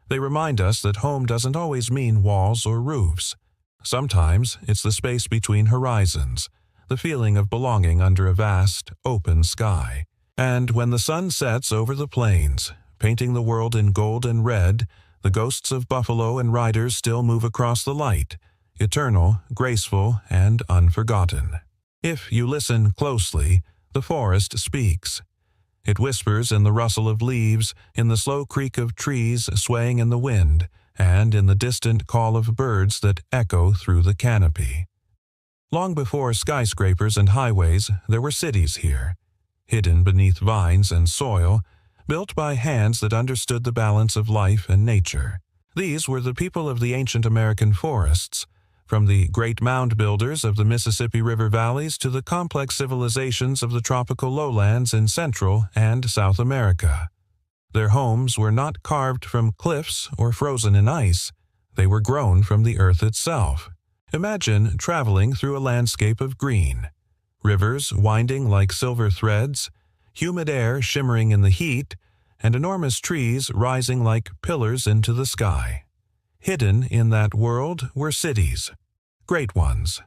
They remind us that home doesn't always mean walls or roofs. Sometimes it's the space between horizons, the feeling of belonging under a vast, open sky. And when the sun sets over the plains, painting the world in gold and red, the ghosts of buffalo and riders still move across the light, eternal, graceful, and unforgotten. If you listen closely, the forest speaks. It whispers in the rustle of leaves, in the slow creak of trees swaying in the wind, and in the distant call of birds that echo through the canopy. Long before skyscrapers and highways, there were cities here, hidden beneath vines and soil, built by hands that understood the balance of life and nature. These were the people of the ancient American forests, from the great mound builders of the Mississippi River valleys to the complex civilizations of the tropical lowlands in Central and South America. Their homes were not carved from cliffs or frozen in ice. They were grown from the earth itself. Imagine traveling through a landscape of green, rivers winding like silver threads, humid air shimmering in the heat, and enormous trees rising like pillars into the sky. Hidden in that world were cities, great ones.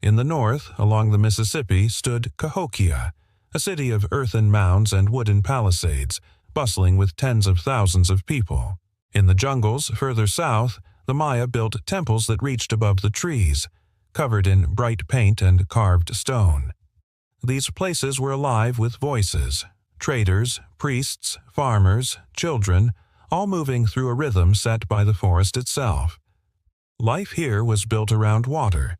In the north, along the Mississippi, stood Cahokia, a city of earthen mounds and wooden palisades, bustling with tens of thousands of people. In the jungles further south, the Maya built temples that reached above the trees, covered in bright paint and carved stone. These places were alive with voices, traders, priests, farmers, children, all moving through a rhythm set by the forest itself. Life here was built around water.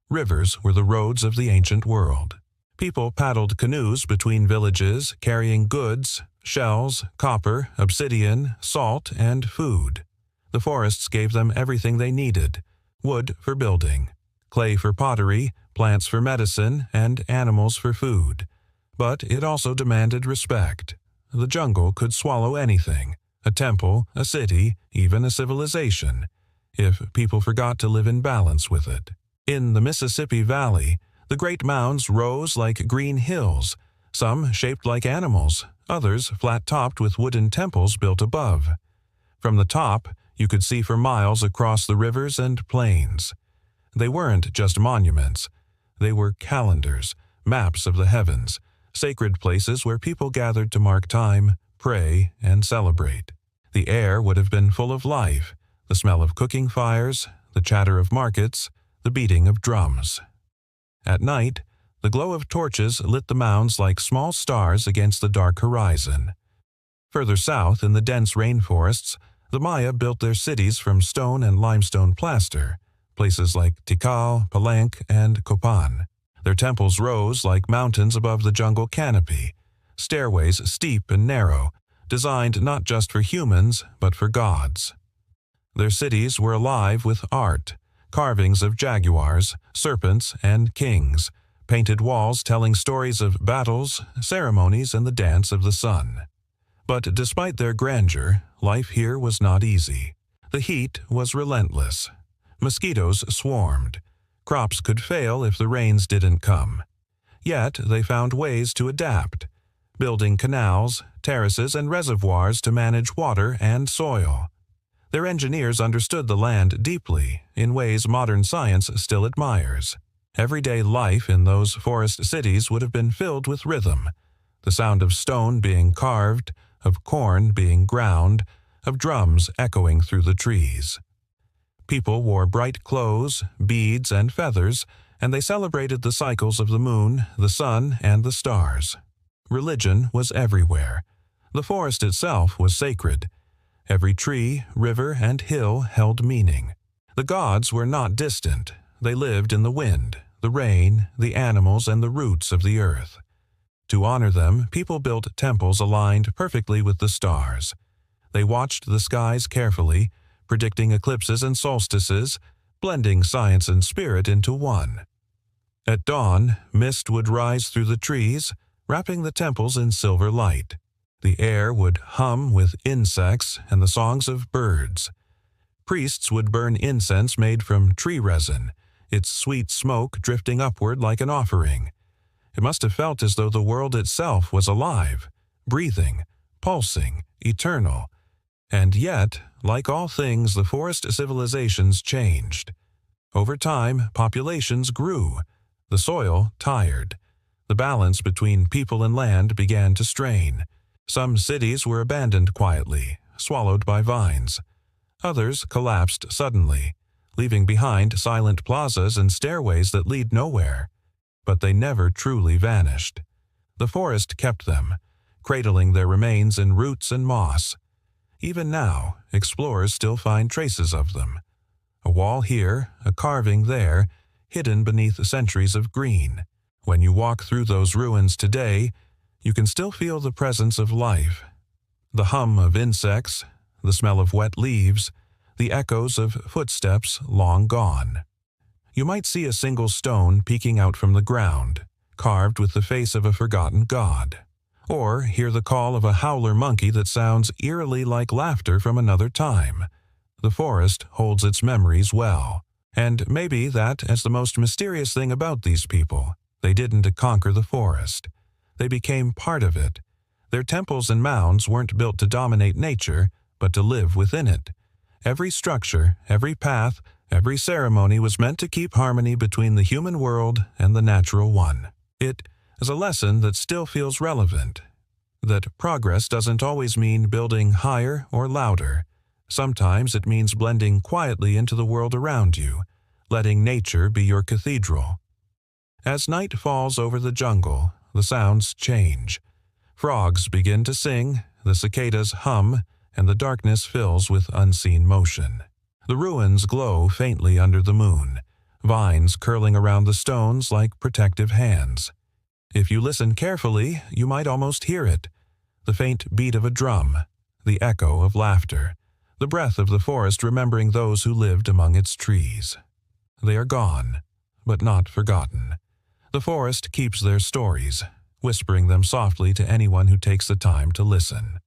Rivers were the roads of the ancient world. People paddled canoes between villages, carrying goods, shells, copper, obsidian, salt, and food. The forests gave them everything they needed: wood for building, clay for pottery, plants for medicine, and animals for food. But it also demanded respect. The jungle could swallow anything: a temple, a city, even a civilization, if people forgot to live in balance with it. In the Mississippi Valley, the great mounds rose like green hills, some shaped like animals, others flat-topped with wooden temples built above. From the top, you could see for miles across the rivers and plains. They weren't just monuments. They were calendars, maps of the heavens, sacred places where people gathered to mark time, pray, and celebrate. The air would have been full of life, the smell of cooking fires, the chatter of markets, the beating of drums. At night, the glow of torches lit the mounds like small stars against the dark horizon. Further south, in the dense rainforests, the Maya built their cities from stone and limestone plaster, places like Tikal, Palenque, and Copan. Their temples rose like mountains above the jungle canopy, stairways steep and narrow, designed not just for humans, but for gods. Their cities were alive with art, carvings of jaguars, serpents, and kings, painted walls telling stories of battles, ceremonies, and the dance of the sun. But despite their grandeur, life here was not easy. The heat was relentless. Mosquitoes swarmed. Crops could fail if the rains didn't come. Yet they found ways to adapt, building canals, terraces, and reservoirs to manage water and soil. Their engineers understood the land deeply, in ways modern science still admires. Everyday life in those forest cities would have been filled with rhythm, the sound of stone being carved, of corn being ground, of drums echoing through the trees. People wore bright clothes, beads, and feathers, and they celebrated the cycles of the moon, the sun, and the stars. Religion was everywhere. The forest itself was sacred. Every tree, river, and hill held meaning. The gods were not distant. They lived in the wind, the rain, the animals, and the roots of the earth. To honor them, people built temples aligned perfectly with the stars. They watched the skies carefully, predicting eclipses and solstices, blending science and spirit into one. At dawn, mist would rise through the trees, wrapping the temples in silver light. The air would hum with insects and the songs of birds. Priests would burn incense made from tree resin, its sweet smoke drifting upward like an offering. It must have felt as though the world itself was alive, breathing, pulsing, eternal. And yet, like all things, the forest civilizations changed. Over time, populations grew. The soil tired. The balance between people and land began to strain. Some cities were abandoned quietly, swallowed by vines. Others collapsed suddenly, leaving behind silent plazas and stairways that lead nowhere. But they never truly vanished. The forest kept them, cradling their remains in roots and moss. Even now, explorers still find traces of them. A wall here, a carving there, hidden beneath centuries of green. When you walk through those ruins today, you can still feel the presence of life. The hum of insects, the smell of wet leaves, the echoes of footsteps long gone. You might see a single stone peeking out from the ground, carved with the face of a forgotten god. Or hear the call of a howler monkey that sounds eerily like laughter from another time. The forest holds its memories well. And maybe that is the most mysterious thing about these people. They didn't conquer the forest. They became part of it. Their temples and mounds weren't built to dominate nature, but to live within it. Every structure, every path, every ceremony was meant to keep harmony between the human world and the natural one. It is a lesson that still feels relevant. That progress doesn't always mean building higher or louder. Sometimes it means blending quietly into the world around you, letting nature be your cathedral. As night falls over the jungle, the sounds change. Frogs begin to sing, the cicadas hum, and the darkness fills with unseen motion. The ruins glow faintly under the moon, vines curling around the stones like protective hands. If you listen carefully, you might almost hear it. The faint beat of a drum, the echo of laughter, the breath of the forest remembering those who lived among its trees. They are gone, but not forgotten. The forest keeps their stories, whispering them softly to anyone who takes the time to listen.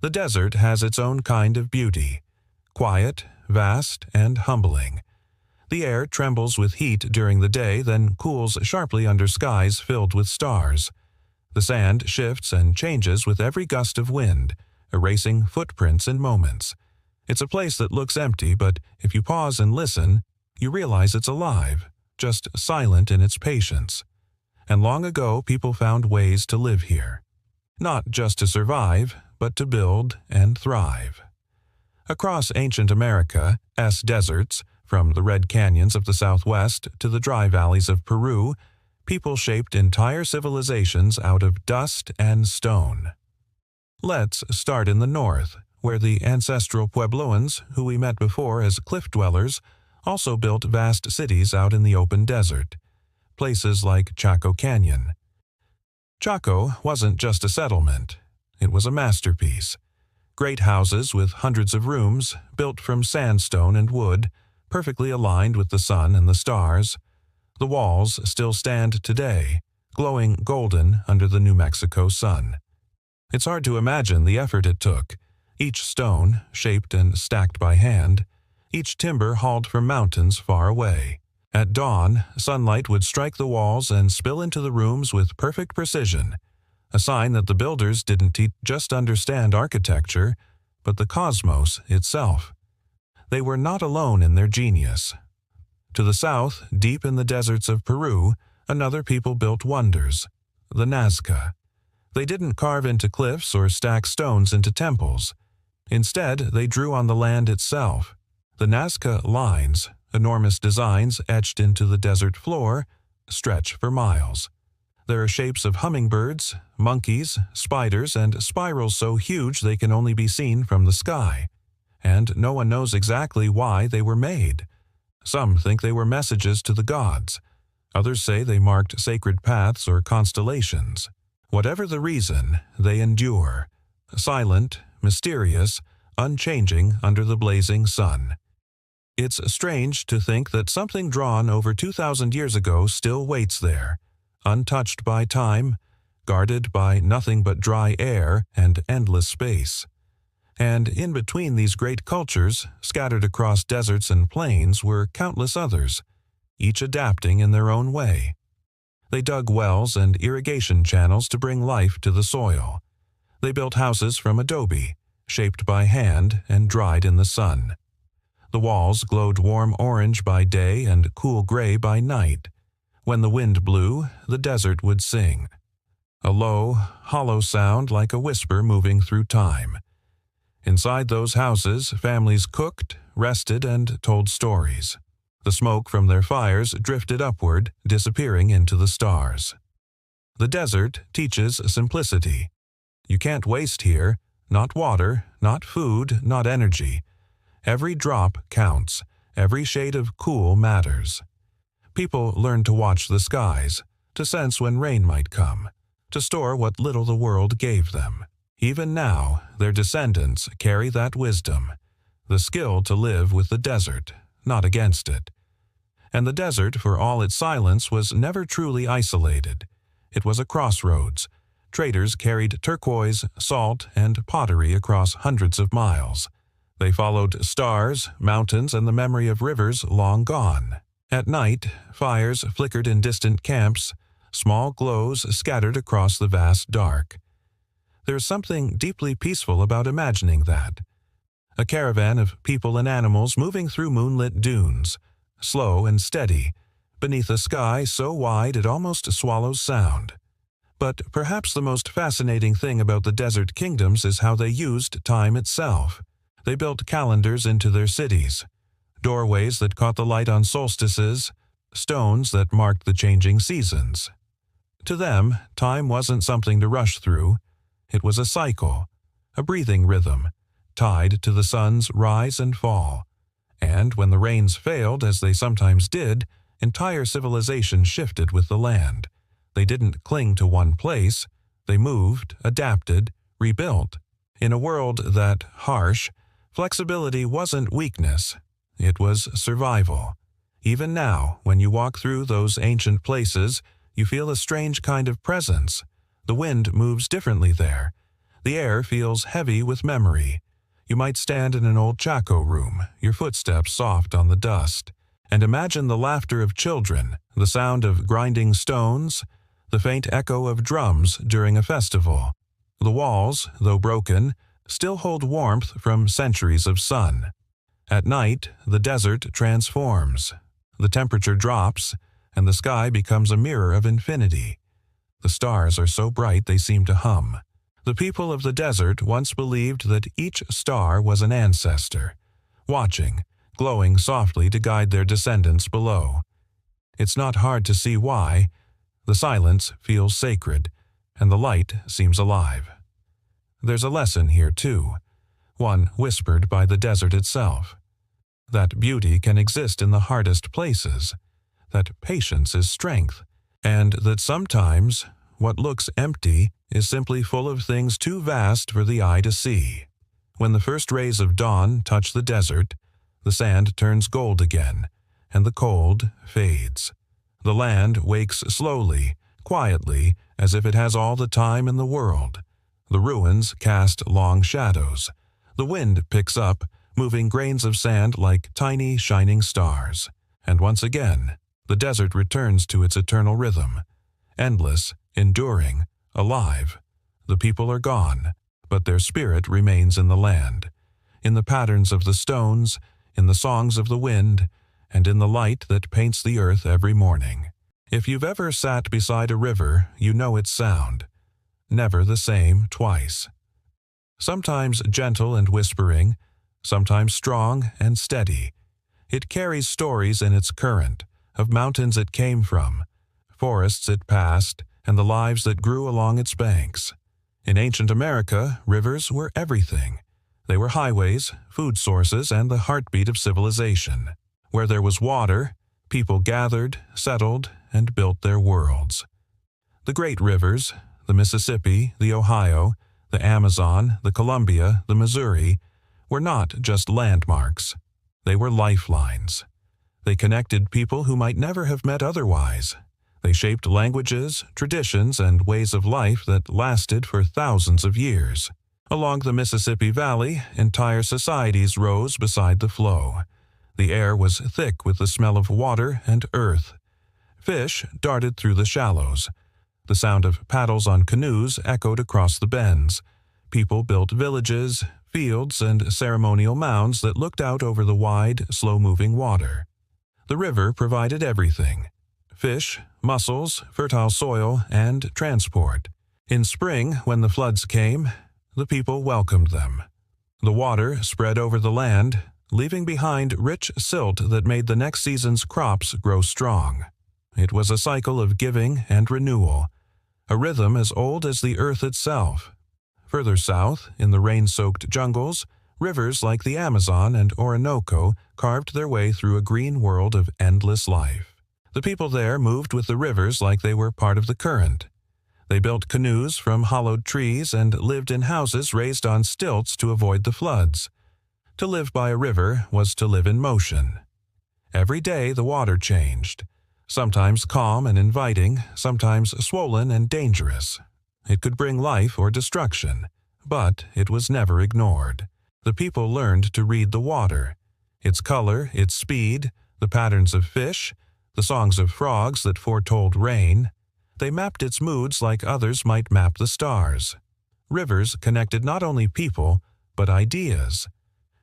The desert has its own kind of beauty, quiet, vast, and humbling. The air trembles with heat during the day, then cools sharply under skies filled with stars. The sand shifts and changes with every gust of wind, erasing footprints in moments. It's a place that looks empty, but if you pause and listen, you realize it's alive, just silent in its patience. And long ago, people found ways to live here. Not just to survive, but to build and thrive. Across ancient America's deserts, from the red canyons of the Southwest to the dry valleys of Peru, people shaped entire civilizations out of dust and stone. Let's start in the north, where the ancestral Puebloans, who we met before as cliff dwellers, also built vast cities out in the open desert. Places like Chaco Canyon. Chaco wasn't just a settlement. It was a masterpiece. Great houses with hundreds of rooms, built from sandstone and wood, perfectly aligned with the sun and the stars. The walls still stand today, glowing golden under the New Mexico sun. It's hard to imagine the effort it took, each stone shaped and stacked by hand, each timber hauled from mountains far away. At dawn, sunlight would strike the walls and spill into the rooms with perfect precision, a sign that the builders didn't just understand architecture, but the cosmos itself. They were not alone in their genius. To the south, deep in the deserts of Peru, another people built wonders, the Nazca. They didn't carve into cliffs or stack stones into temples. Instead, they drew on the land itself. The Nazca lines, enormous designs etched into the desert floor, stretch for miles. There are shapes of hummingbirds, monkeys, spiders, and spirals so huge they can only be seen from the sky. And no one knows exactly why they were made. Some think they were messages to the gods. Others say they marked sacred paths or constellations. Whatever the reason, they endure, silent, mysterious, unchanging under the blazing sun. It's strange to think that something drawn over 2,000 years ago still waits there, untouched by time, guarded by nothing but dry air and endless space. And in between these great cultures, scattered across deserts and plains, were countless others, each adapting in their own way. They dug wells and irrigation channels to bring life to the soil. They built houses from adobe, shaped by hand and dried in the sun. The walls glowed warm orange by day and cool gray by night. When the wind blew, the desert would sing. A low, hollow sound like a whisper moving through time. Inside those houses, families cooked, rested, and told stories. The smoke from their fires drifted upward, disappearing into the stars. The desert teaches simplicity. You can't waste here, not water, not food, not energy. Every drop counts. Every shade of cool matters. People learn to watch the skies, to sense when rain might come, to store what little the world gave them. Even now, their descendants carry that wisdom, the skill to live with the desert, not against it. And the desert, for all its silence, was never truly isolated. It was a crossroads. Traders carried turquoise, salt, and pottery across hundreds of miles. They followed stars, mountains, and the memory of rivers long gone. At night, fires flickered in distant camps, small glows scattered across the vast dark. There is something deeply peaceful about imagining that. A caravan of people and animals moving through moonlit dunes, slow and steady, beneath a sky so wide it almost swallows sound. But perhaps the most fascinating thing about the desert kingdoms is how they used time itself. They built calendars into their cities, doorways that caught the light on solstices, stones that marked the changing seasons. To them, time wasn't something to rush through. It was a cycle, a breathing rhythm, tied to the sun's rise and fall. And when the rains failed, as they sometimes did, entire civilization shifted with the land. They didn't cling to one place. They moved, adapted, rebuilt. In a world that harsh, flexibility wasn't weakness. It was survival. Even now, when you walk through those ancient places, you feel a strange kind of presence. The wind moves differently there. The air feels heavy with memory. You might stand in an old Chaco room, your footsteps soft on the dust, and imagine the laughter of children, the sound of grinding stones, the faint echo of drums during a festival. The walls, though broken, still hold warmth from centuries of sun. At night, the desert transforms. The temperature drops, and the sky becomes a mirror of infinity. The stars are so bright they seem to hum. The people of the desert once believed that each star was an ancestor, watching, glowing softly to guide their descendants below. It's not hard to see why. The silence feels sacred, and the light seems alive. There's a lesson here, too, one whispered by the desert itself. That beauty can exist in the hardest places, that patience is strength, and that sometimes what looks empty is simply full of things too vast for the eye to see. When the first rays of dawn touch the desert, the sand turns gold again, and the cold fades. The land wakes slowly, quietly, as if it has all the time in the world. The ruins cast long shadows. The wind picks up, moving grains of sand like tiny, shining stars. And once again, the desert returns to its eternal rhythm. Endless, enduring, alive. The people are gone, but their spirit remains in the land, in the patterns of the stones, in the songs of the wind, and in the light that paints the earth every morning. If you've ever sat beside a river, you know its sound. Never the same twice. Sometimes gentle and whispering, sometimes strong and steady. It carries stories in its current, of mountains it came from, forests it passed, and the lives that grew along its banks. In ancient America, rivers were everything. They were highways, food sources, and the heartbeat of civilization. Where there was water, people gathered, settled, and built their worlds. The great rivers, the Mississippi, the Ohio, the Amazon, the Columbia, the Missouri, were not just landmarks. They were lifelines. They connected people who might never have met otherwise. They shaped languages, traditions, and ways of life that lasted for thousands of years. Along the Mississippi Valley, entire societies rose beside the flow. The air was thick with the smell of water and earth. Fish darted through the shallows. The sound of paddles on canoes echoed across the bends. People built villages, fields, and ceremonial mounds that looked out over the wide, slow-moving water. The river provided everything: fish, mussels, fertile soil, and transport. In spring, when the floods came, the people welcomed them. The water spread over the land, leaving behind rich silt that made the next season's crops grow strong. It was a cycle of giving and renewal, a rhythm as old as the earth itself. Further south, in the rain-soaked jungles, rivers like the Amazon and Orinoco carved their way through a green world of endless life. The people there moved with the rivers like they were part of the current. They built canoes from hollowed trees and lived in houses raised on stilts to avoid the floods. To live by a river was to live in motion. Every day the water changed, sometimes calm and inviting, sometimes swollen and dangerous. It could bring life or destruction, but it was never ignored. The people learned to read the water, its color, its speed, the patterns of fish, the songs of frogs that foretold rain. They mapped its moods like others might map the stars. Rivers connected not only people, but ideas.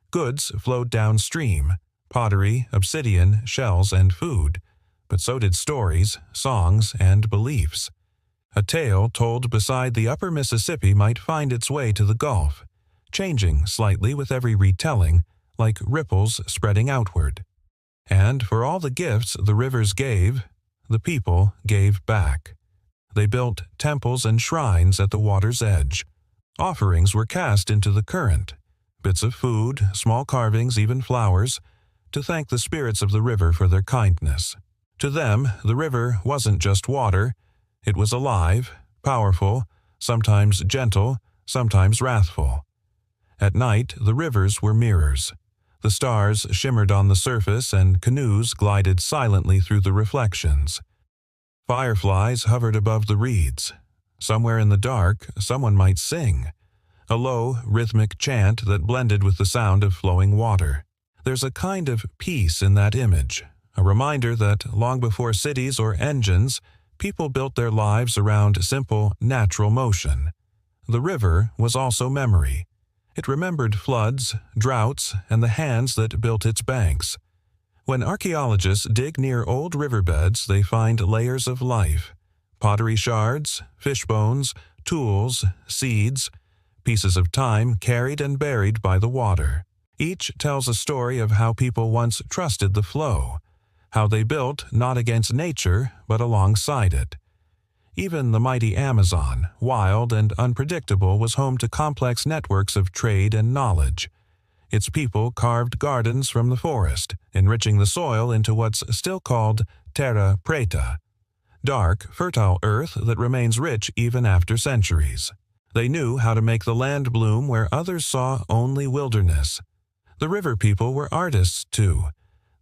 Goods flowed downstream: pottery, obsidian, shells, and food. But so did stories, songs, and beliefs. A tale told beside the upper Mississippi might find its way to the Gulf, changing slightly with every retelling, like ripples spreading outward. And for all the gifts the rivers gave, the people gave back. They built temples and shrines at the water's edge. Offerings were cast into the current, bits of food, small carvings, even flowers, to thank the spirits of the river for their kindness. To them, the river wasn't just water. It was alive, powerful, sometimes gentle, sometimes wrathful. At night, the rivers were mirrors. The stars shimmered on the surface and canoes glided silently through the reflections. Fireflies hovered above the reeds. Somewhere in the dark, someone might sing, a low, rhythmic chant that blended with the sound of flowing water. There's a kind of peace in that image, a reminder that long before cities or engines, people built their lives around simple, natural motion. The river was also memory. It remembered floods, droughts, and the hands that built its banks. When archaeologists dig near old riverbeds, they find layers of life: pottery shards, fish bones, tools, seeds, pieces of time carried and buried by the water. Each tells a story of how people once trusted the flow, how they built not against nature, but alongside it. Even the mighty Amazon, wild and unpredictable, was home to complex networks of trade and knowledge. Its people carved gardens from the forest, enriching the soil into what's still called terra preta, dark, fertile earth that remains rich even after centuries. They knew how to make the land bloom where others saw only wilderness. The river people were artists, too.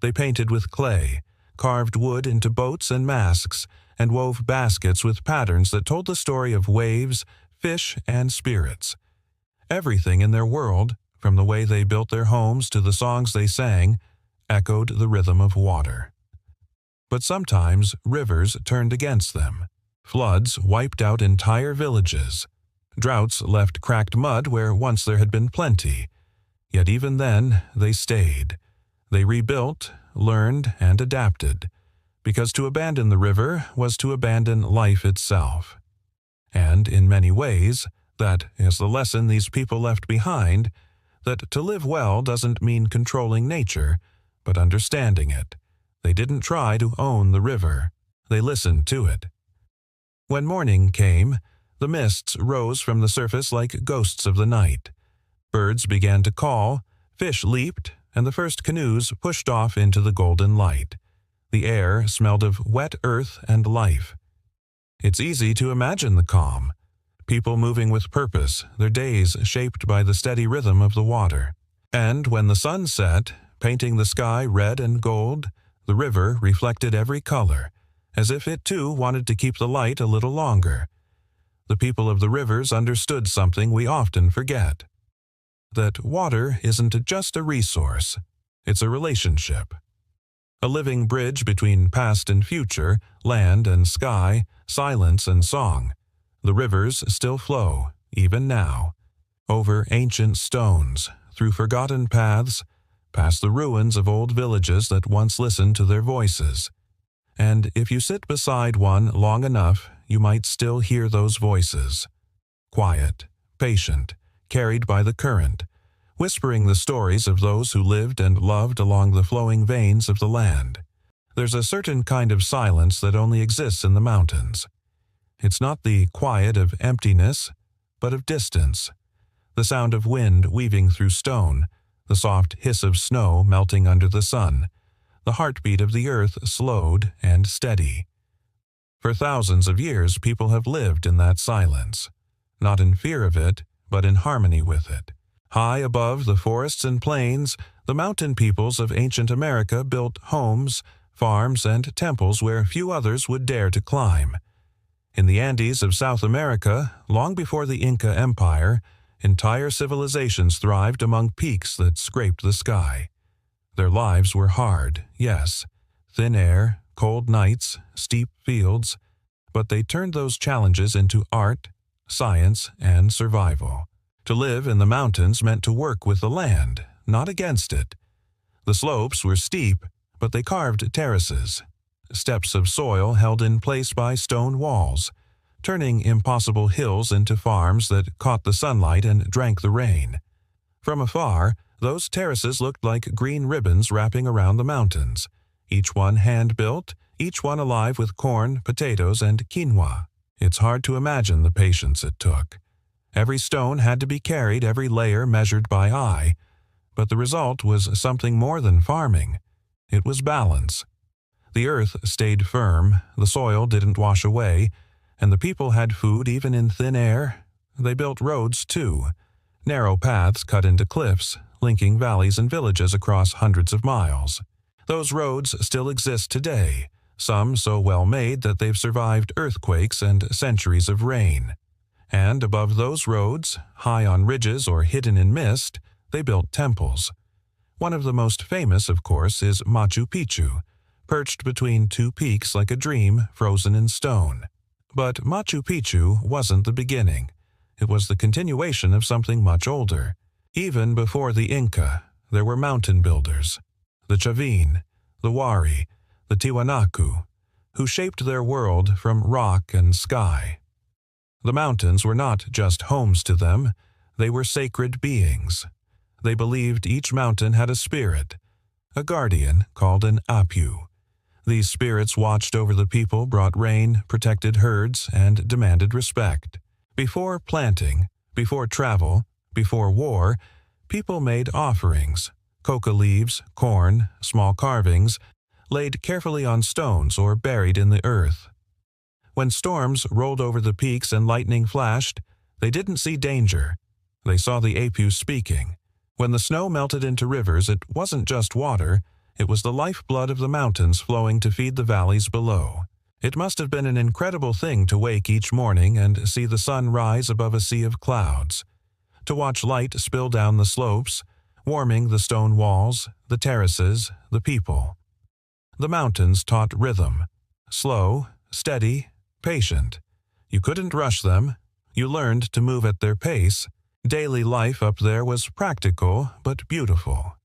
They painted with clay, carved wood into boats and masks and wove baskets with patterns that told the story of waves, fish, and spirits. Everything in their world, from the way they built their homes to the songs they sang, echoed the rhythm of water. But sometimes rivers turned against them. Floods wiped out entire villages. Droughts left cracked mud where once there had been plenty. Yet even then, they stayed. They rebuilt, learned, and adapted, because to abandon the river was to abandon life itself. And in many ways, that is the lesson these people left behind, that to live well doesn't mean controlling nature, but understanding it. They didn't try to own the river. They listened to it. When morning came, the mists rose from the surface like ghosts of the night. Birds began to call, fish leaped, and the first canoes pushed off into the golden light. The air smelled of wet earth and life. It's easy to imagine the calm. People moving with purpose, their days shaped by the steady rhythm of the water. And when the sun set, painting the sky red and gold, the river reflected every color, as if it too wanted to keep the light a little longer. The people of the rivers understood something we often forget. That water isn't just a resource, it's a relationship. A living bridge between past and future, land and sky, silence and song. The rivers still flow, even now, over ancient stones, through forgotten paths, past the ruins of old villages that once listened to their voices. And if you sit beside one long enough, you might still hear those voices. Quiet, patient, carried by the current, whispering the stories of those who lived and loved along the flowing veins of the land. There's a certain kind of silence that only exists in the mountains. It's not the quiet of emptiness, but of distance. The sound of wind weaving through stone, the soft hiss of snow melting under the sun, the heartbeat of the earth slowed and steady. For thousands of years, people have lived in that silence, not in fear of it, but in harmony with it. High above the forests and plains, the mountain peoples of ancient America built homes, farms, and temples where few others would dare to climb. In the Andes of South America, long before the Inca Empire, entire civilizations thrived among peaks that scraped the sky. Their lives were hard, yes, thin air, cold nights, steep fields, but they turned those challenges into art, science, and survival. To live in the mountains meant to work with the land, not against it. The slopes were steep, but they carved terraces, steps of soil held in place by stone walls, turning impossible hills into farms that caught the sunlight and drank the rain. From afar, those terraces looked like green ribbons wrapping around the mountains, each one hand-built, each one alive with corn, potatoes, and quinoa. It's hard to imagine the patience it took. Every stone had to be carried, every layer measured by eye, but the result was something more than farming. It was balance. The earth stayed firm, the soil didn't wash away, and the people had food even in thin air. They built roads, too, narrow paths cut into cliffs, linking valleys and villages across hundreds of miles. Those roads still exist today, some so well made that they've survived earthquakes and centuries of rain. And above those roads, high on ridges or hidden in mist, they built temples. One of the most famous, of course, is Machu Picchu, perched between two peaks like a dream frozen in stone. But Machu Picchu wasn't the beginning. It was the continuation of something much older. Even before the Inca, there were mountain builders, the Chavin, the Wari, the Tiwanaku, who shaped their world from rock and sky. The mountains were not just homes to them, they were sacred beings. They believed each mountain had a spirit, a guardian called an apu. These spirits watched over the people, brought rain, protected herds, and demanded respect. Before planting, before travel, before war, people made offerings, coca leaves, corn, small carvings, laid carefully on stones or buried in the earth. When storms rolled over the peaks and lightning flashed, they didn't see danger. They saw the apu speaking. When the snow melted into rivers, it wasn't just water, It was the lifeblood of the mountains flowing to feed the valleys below. It must have been an incredible thing to wake each morning and see the sun rise above a sea of clouds, to watch light spill down the slopes, warming the stone walls, the terraces, the people. The mountains taught rhythm, slow, steady, patient. You couldn't rush them. You learned to move at their pace. Daily life up there was practical but beautiful.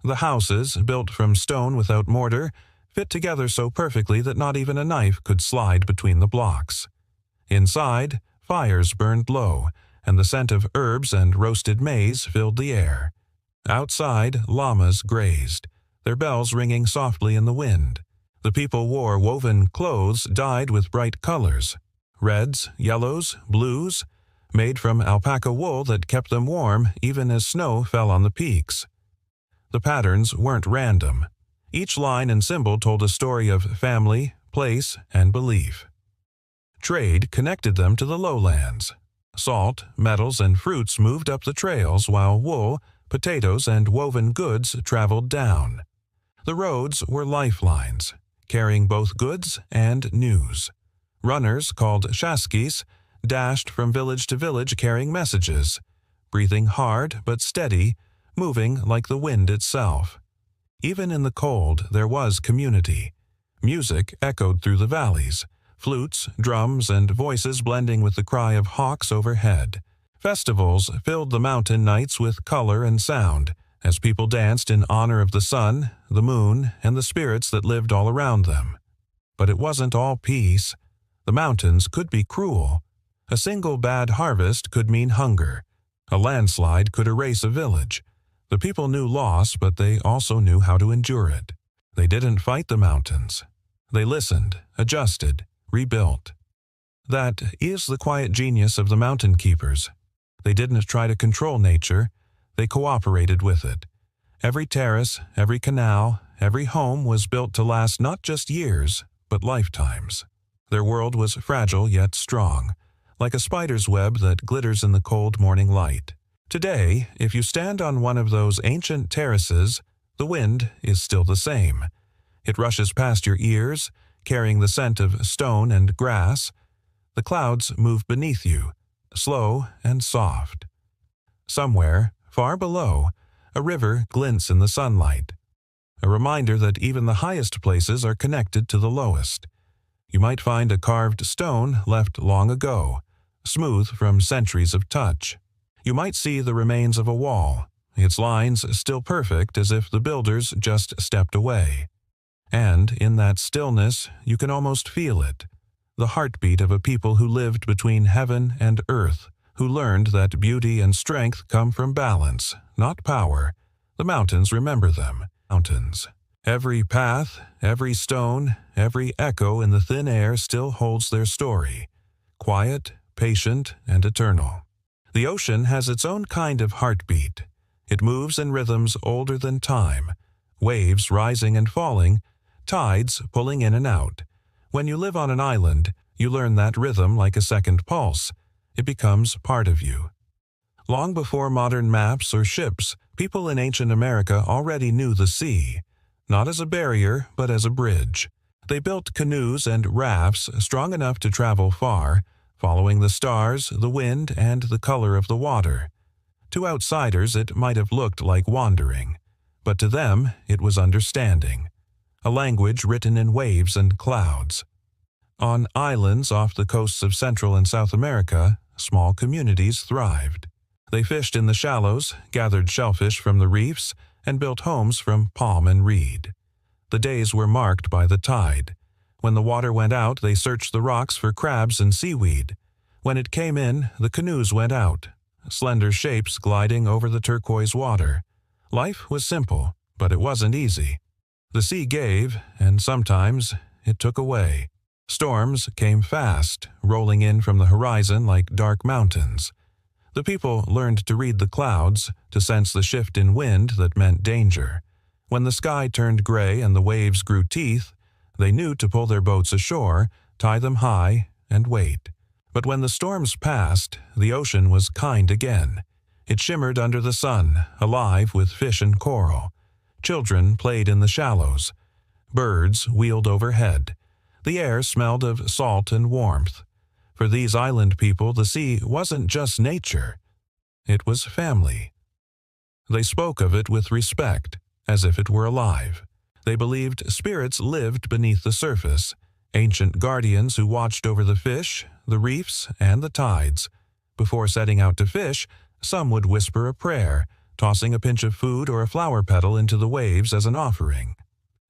The houses, built from stone without mortar, fit together so perfectly that not even a knife could slide between the blocks. Inside, fires burned low, and the scent of herbs and roasted maize filled the air. Outside, llamas grazed, their bells ringing softly in the wind. The people wore woven clothes dyed with bright colors, reds, yellows, blues, made from alpaca wool that kept them warm even as snow fell on the peaks. The patterns weren't random. Each line and symbol told a story of family, place, and belief. Trade connected them to the lowlands. Salt, metals, and fruits moved up the trails while wool, potatoes, and woven goods traveled down. The roads were lifelines, carrying both goods and news. Runners, called shaskis, dashed from village to village carrying messages, breathing hard but steady, moving like the wind itself. Even in the cold, there was community. Music echoed through the valleys, flutes, drums, and voices blending with the cry of hawks overhead. Festivals filled the mountain nights with color and sound, as people danced in honor of the sun, the moon, and the spirits that lived all around them. But it wasn't all peace. The mountains could be cruel. A single bad harvest could mean hunger. A landslide could erase a village. The people knew loss, but they also knew how to endure it. They didn't fight the mountains. They listened, adjusted, rebuilt. That is the quiet genius of the mountain keepers. They didn't try to control nature. They cooperated with it. Every terrace, every canal, every home was built to last not just years, but lifetimes. Their world was fragile yet strong, like a spider's web that glitters in the cold morning light. Today, if you stand on one of those ancient terraces, the wind is still the same. It rushes past your ears, carrying the scent of stone and grass. The clouds move beneath you, slow and soft. Somewhere, far below, a river glints in the sunlight, a reminder that even the highest places are connected to the lowest. You might find a carved stone left long ago, smooth from centuries of touch. You might see the remains of a wall, its lines still perfect as if the builders just stepped away. And in that stillness, you can almost feel it, the heartbeat of a people who lived between heaven and earth, who learned that beauty and strength come from balance, not power. The mountains remember them. Mountains. Every path, every stone, every echo in the thin air still holds their story, quiet, patient, and eternal. The ocean has its own kind of heartbeat. It moves in rhythms older than time, waves rising and falling, tides pulling in and out. When you live on an island, you learn that rhythm like a second pulse. It becomes part of you. Long before modern maps or ships, people in ancient America already knew the sea, not as a barrier, but as a bridge. They built canoes and rafts strong enough to travel far, following the stars, the wind, and the color of the water. To outsiders, it might have looked like wandering, but to them, it was understanding, a language written in waves and clouds. On islands off the coasts of Central and South America, small communities thrived. They fished in the shallows, gathered shellfish from the reefs, and built homes from palm and reed. The days were marked by the tide. When the water went out, they searched the rocks for crabs and seaweed. When it came in, the canoes went out, slender shapes gliding over the turquoise water. Life was simple, but it wasn't easy. The sea gave, and sometimes it took away. Storms came fast, rolling in from the horizon like dark mountains. The people learned to read the clouds, to sense the shift in wind that meant danger. When the sky turned gray and the waves grew teeth, they knew to pull their boats ashore, tie them high, and wait. But when the storms passed, the ocean was kind again. It shimmered under the sun, alive with fish and coral. Children played in the shallows. Birds wheeled overhead. The air smelled of salt and warmth. For these island people, the sea wasn't just nature. It was family. They spoke of it with respect, as if it were alive. They believed spirits lived beneath the surface, ancient guardians who watched over the fish, the reefs, and the tides. Before setting out to fish, some would whisper a prayer, tossing a pinch of food or a flower petal into the waves as an offering.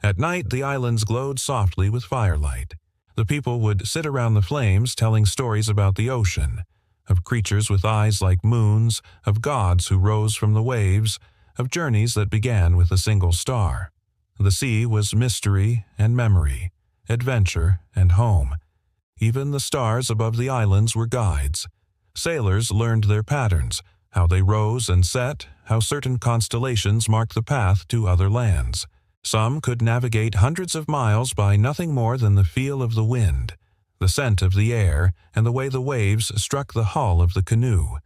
At night, the islands glowed softly with firelight. The people would sit around the flames telling stories about the ocean, of creatures with eyes like moons, of gods who rose from the waves, of journeys that began with a single star. The sea was mystery and memory, adventure and home. Even the stars above the islands were guides. Sailors learned their patterns, how they rose and set, how certain constellations marked the path to other lands. Some could navigate hundreds of miles by nothing more than the feel of the wind, the scent of the air, and the way the waves struck the hull of the canoe.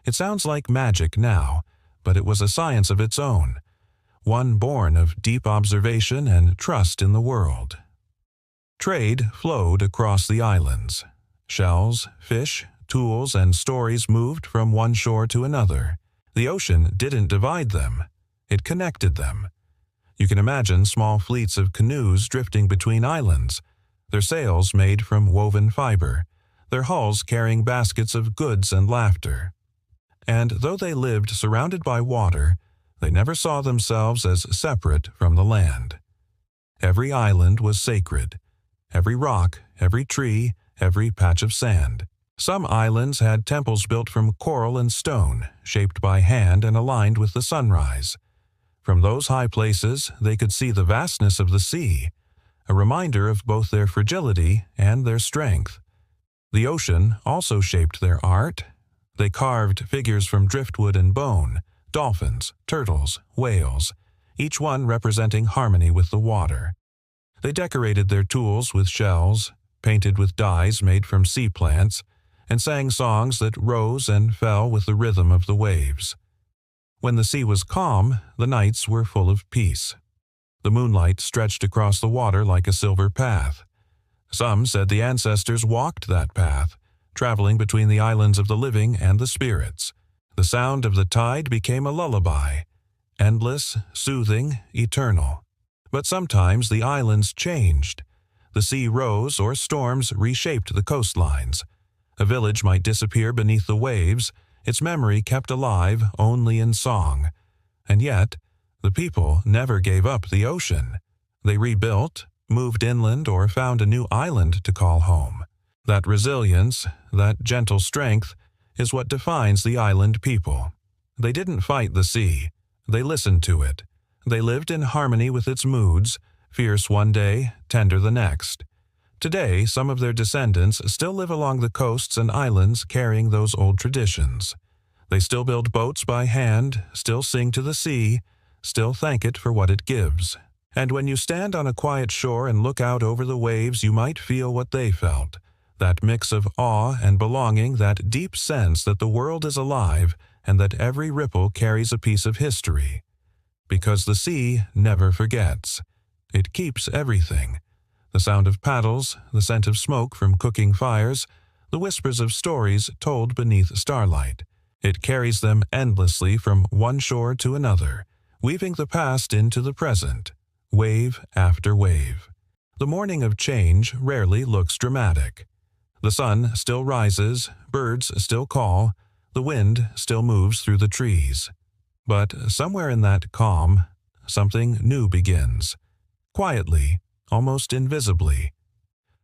It sounds like magic now, but it was a science of its own, one born of deep observation and trust in the world. Trade flowed across the islands. Shells, fish, tools, and stories moved from one shore to another. The ocean didn't divide them. It connected them. You can imagine small fleets of canoes drifting between islands, their sails made from woven fiber, their hulls carrying baskets of goods and laughter. And though they lived surrounded by water, they never saw themselves as separate from the land. Every island was sacred. Every rock, every tree, every patch of sand. Some islands had temples built from coral and stone, shaped by hand and aligned with the sunrise. From those high places, they could see the vastness of the sea, a reminder of both their fragility and their strength. The ocean also shaped their art. They carved figures from driftwood and bone, dolphins, turtles, whales, each one representing harmony with the water. They decorated their tools with shells, painted with dyes made from sea plants, and sang songs that rose and fell with the rhythm of the waves. When the sea was calm, the nights were full of peace. The moonlight stretched across the water like a silver path. Some said the ancestors walked that path, traveling between the islands of the living and the spirits. The sound of the tide became a lullaby, endless, soothing, eternal. But sometimes the islands changed. The sea rose or storms reshaped the coastlines. A village might disappear beneath the waves, its memory kept alive only in song. And yet, the people never gave up the ocean. They rebuilt, moved inland, or found a new island to call home. That resilience, that gentle strength, is what defines the island people. They didn't fight the sea. They listened to it. They lived in harmony with its moods, fierce one day, tender the next. Today, some of their descendants still live along the coasts and islands carrying those old traditions. They still build boats by hand, still sing to the sea, still thank it for what it gives. And when you stand on a quiet shore and look out over the waves, you might feel what they felt, that mix of awe and belonging, that deep sense that the world is alive and that every ripple carries a piece of history. Because the sea never forgets. It keeps everything. The sound of paddles, the scent of smoke from cooking fires, the whispers of stories told beneath starlight. It carries them endlessly from one shore to another, weaving the past into the present, wave after wave. The morning of change rarely looks dramatic. The sun still rises, birds still call, the wind still moves through the trees. But somewhere in that calm, something new begins. Quietly, almost invisibly.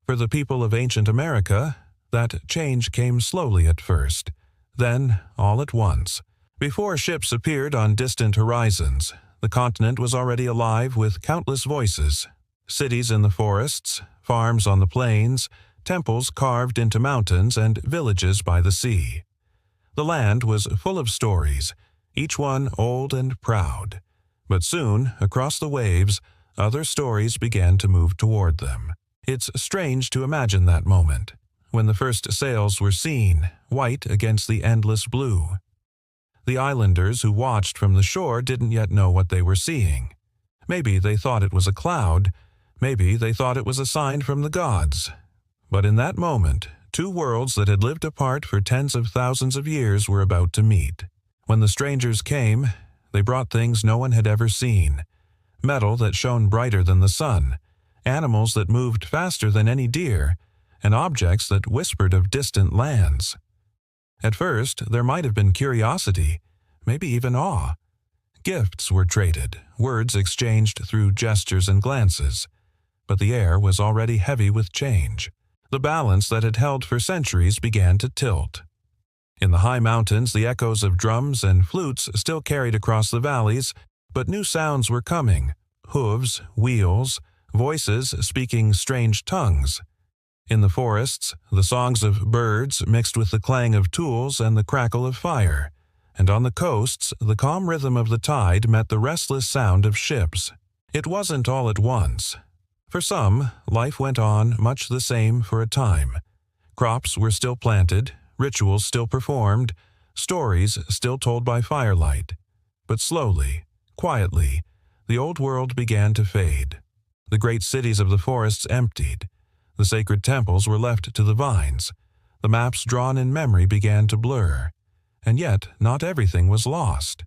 For the people of ancient America, that change came slowly at first, then all at once. Before ships appeared on distant horizons, the continent was already alive with countless voices. Cities in the forests, farms on the plains, temples carved into mountains, and villages by the sea. The land was full of stories, each one old and proud. But soon, across the waves, other stories began to move toward them. It's strange to imagine that moment, when the first sails were seen, white against the endless blue. The islanders who watched from the shore didn't yet know what they were seeing. Maybe they thought it was a cloud. Maybe they thought it was a sign from the gods. But in that moment, two worlds that had lived apart for tens of thousands of years were about to meet. When the strangers came, they brought things no one had ever seen. Metal that shone brighter than the sun, animals that moved faster than any deer, and objects that whispered of distant lands. At first, there might have been curiosity, maybe even awe. Gifts were traded, words exchanged through gestures and glances. But the air was already heavy with change. The balance that had held for centuries began to tilt. In the high mountains, the echoes of drums and flutes still carried across the valleys, but new sounds were coming: hooves, wheels, voices speaking strange tongues. In the forests, the songs of birds mixed with the clang of tools and the crackle of fire. And on the coasts, the calm rhythm of the tide met the restless sound of ships. It wasn't all at once. For some, life went on much the same for a time. Crops were still planted, rituals still performed, stories still told by firelight. But slowly, quietly, the old world began to fade. The great cities of the forests emptied. The sacred temples were left to the vines. The maps drawn in memory began to blur. And yet, not everything was lost.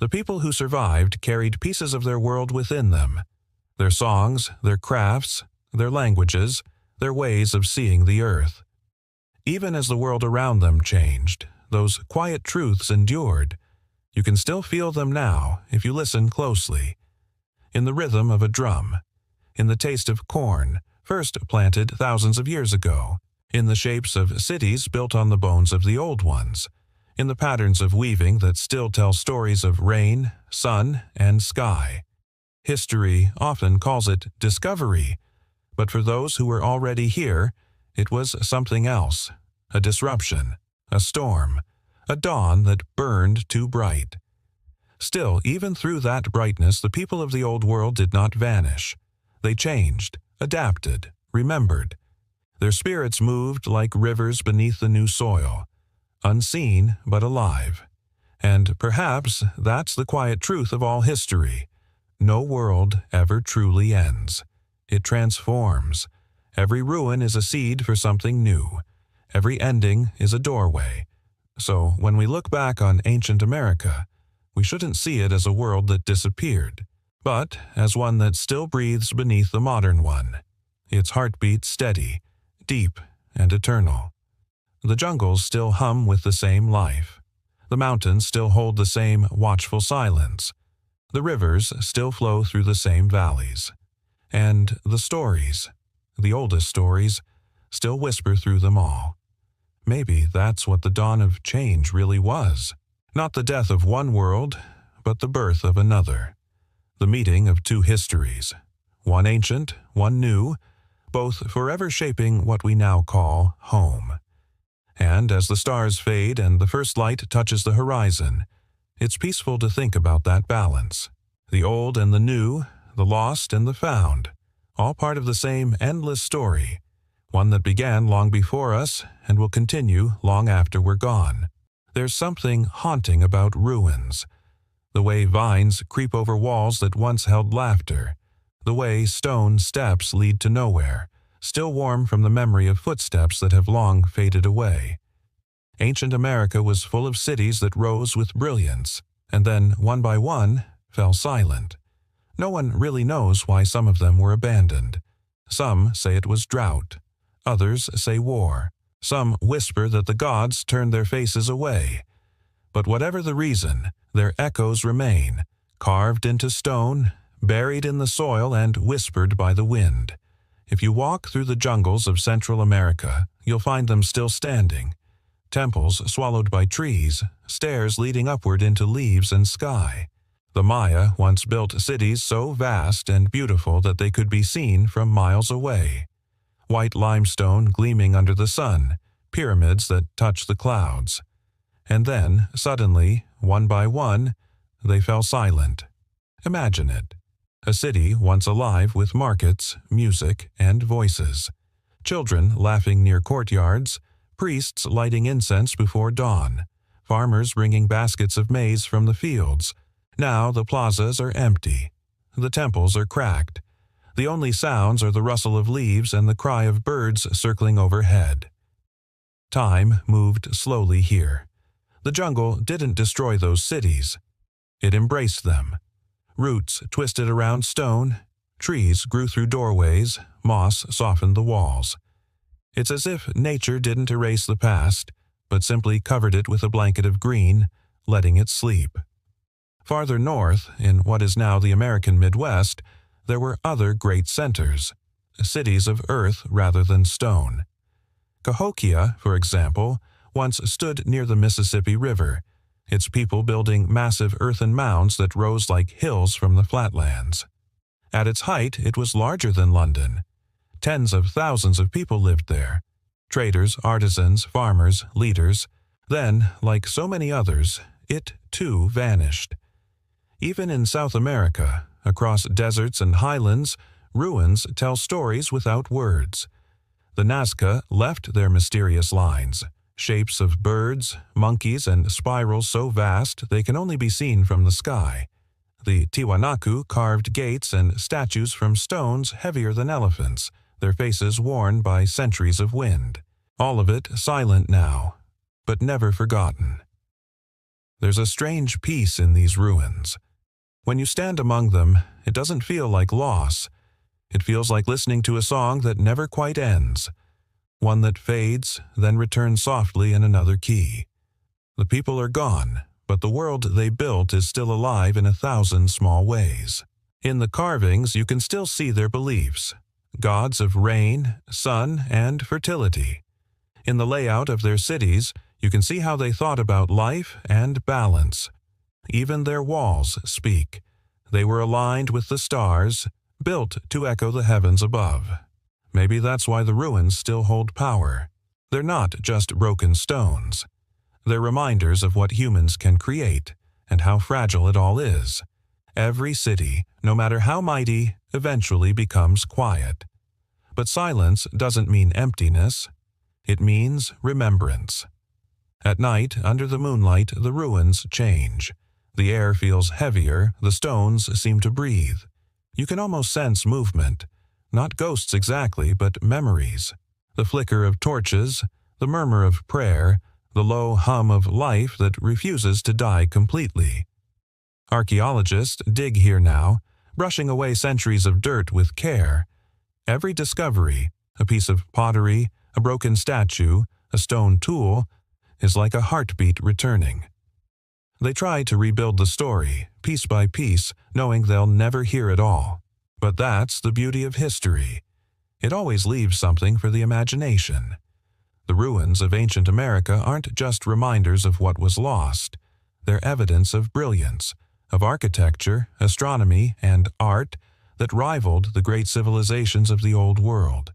The people who survived carried pieces of their world within them. Their songs, their crafts, their languages, their ways of seeing the earth. Even as the world around them changed, those quiet truths endured. You can still feel them now if you listen closely. In the rhythm of a drum. In the taste of corn, first planted thousands of years ago. In the shapes of cities built on the bones of the old ones. In the patterns of weaving that still tell stories of rain, sun, and sky. History often calls it discovery, but for those who were already here, it was something else: a disruption, a storm, a dawn that burned too bright. Still, even through that brightness, the people of the old world did not vanish. They changed, adapted, remembered. Their spirits moved like rivers beneath the new soil. Unseen but alive. And perhaps that's the quiet truth of all history. No world ever truly ends. It transforms. Every ruin is a seed for something new. Every ending is a doorway. So when we look back on ancient America, we shouldn't see it as a world that disappeared, but as one that still breathes beneath the modern one. Its heartbeat steady, deep, and eternal. The jungles still hum with the same life. The mountains still hold the same watchful silence. The rivers still flow through the same valleys. And the stories, the oldest stories, still whisper through them all. Maybe that's what the dawn of change really was. Not the death of one world, but the birth of another. The meeting of two histories. One ancient, one new, both forever shaping what we now call home. And as the stars fade and the first light touches the horizon, it's peaceful to think about that balance. The old and the new, the lost and the found, all part of the same endless story, one that began long before us and will continue long after we're gone. There's something haunting about ruins. The way vines creep over walls that once held laughter. The way stone steps lead to nowhere, still warm from the memory of footsteps that have long faded away. Ancient America was full of cities that rose with brilliance, and then, one by one, fell silent. No one really knows why some of them were abandoned. Some say it was drought. Others say war. Some whisper that the gods turned their faces away. But whatever the reason, their echoes remain, carved into stone, buried in the soil, and whispered by the wind. If you walk through the jungles of Central America, you'll find them still standing. Temples swallowed by trees, stairs leading upward into leaves and sky. The Maya once built cities so vast and beautiful that they could be seen from miles away. White limestone gleaming under the sun, pyramids that touch the clouds. And then, suddenly, one by one, they fell silent. Imagine it. A city once alive with markets, music, and voices. Children laughing near courtyards, priests lighting incense before dawn, farmers bringing baskets of maize from the fields. Now the plazas are empty. the temples are cracked. The only sounds are the rustle of leaves and the cry of birds circling overhead. Time moved slowly here. The jungle didn't destroy those cities. It embraced them. Roots twisted around stone, trees grew through doorways, moss softened the walls. It's as if nature didn't erase the past, but simply covered it with a blanket of green, letting it sleep. Farther north, in what is now the American Midwest, there were other great centers, cities of earth rather than stone. Cahokia, for example, once stood near the Mississippi River, its people building massive earthen mounds that rose like hills from the flatlands. At its height, it was larger than London. Tens of thousands of people lived there. Traders, artisans, farmers, leaders. Then, like so many others, it, too, vanished. Even in South America, across deserts and highlands, ruins tell stories without words. The Nazca left their mysterious lines, shapes of birds, monkeys, and spirals so vast they can only be seen from the sky. The Tiwanaku carved gates and statues from stones heavier than elephants, their faces worn by centuries of wind. All of it silent now, but never forgotten. There's a strange peace in these ruins. When you stand among them, it doesn't feel like loss. It feels like listening to a song that never quite ends, one that fades, then returns softly in another key. The people are gone, but the world they built is still alive in 1,000 small ways. In the carvings, you can still see their beliefs, gods of rain, sun, and fertility. In the layout of their cities, you can see how they thought about life and balance. Even their walls speak. They were aligned with the stars, built to echo the heavens above. Maybe that's why the ruins still hold power. They're not just broken stones. They're reminders of what humans can create and how fragile it all is. Every city, no matter how mighty, eventually becomes quiet. But silence doesn't mean emptiness. It means remembrance. At night, under the moonlight, the ruins change. The air feels heavier, the stones seem to breathe. You can almost sense movement. Not ghosts exactly, but memories. The flicker of torches, the murmur of prayer, the low hum of life that refuses to die completely. Archaeologists dig here now, brushing away centuries of dirt with care. Every discovery, a piece of pottery, a broken statue, a stone tool, is like a heartbeat returning. They try to rebuild the story, piece by piece, knowing they'll never hear it all. But that's the beauty of history. It always leaves something for the imagination. The ruins of ancient America aren't just reminders of what was lost. They're evidence of brilliance, of architecture, astronomy, and art that rivaled the great civilizations of the Old World.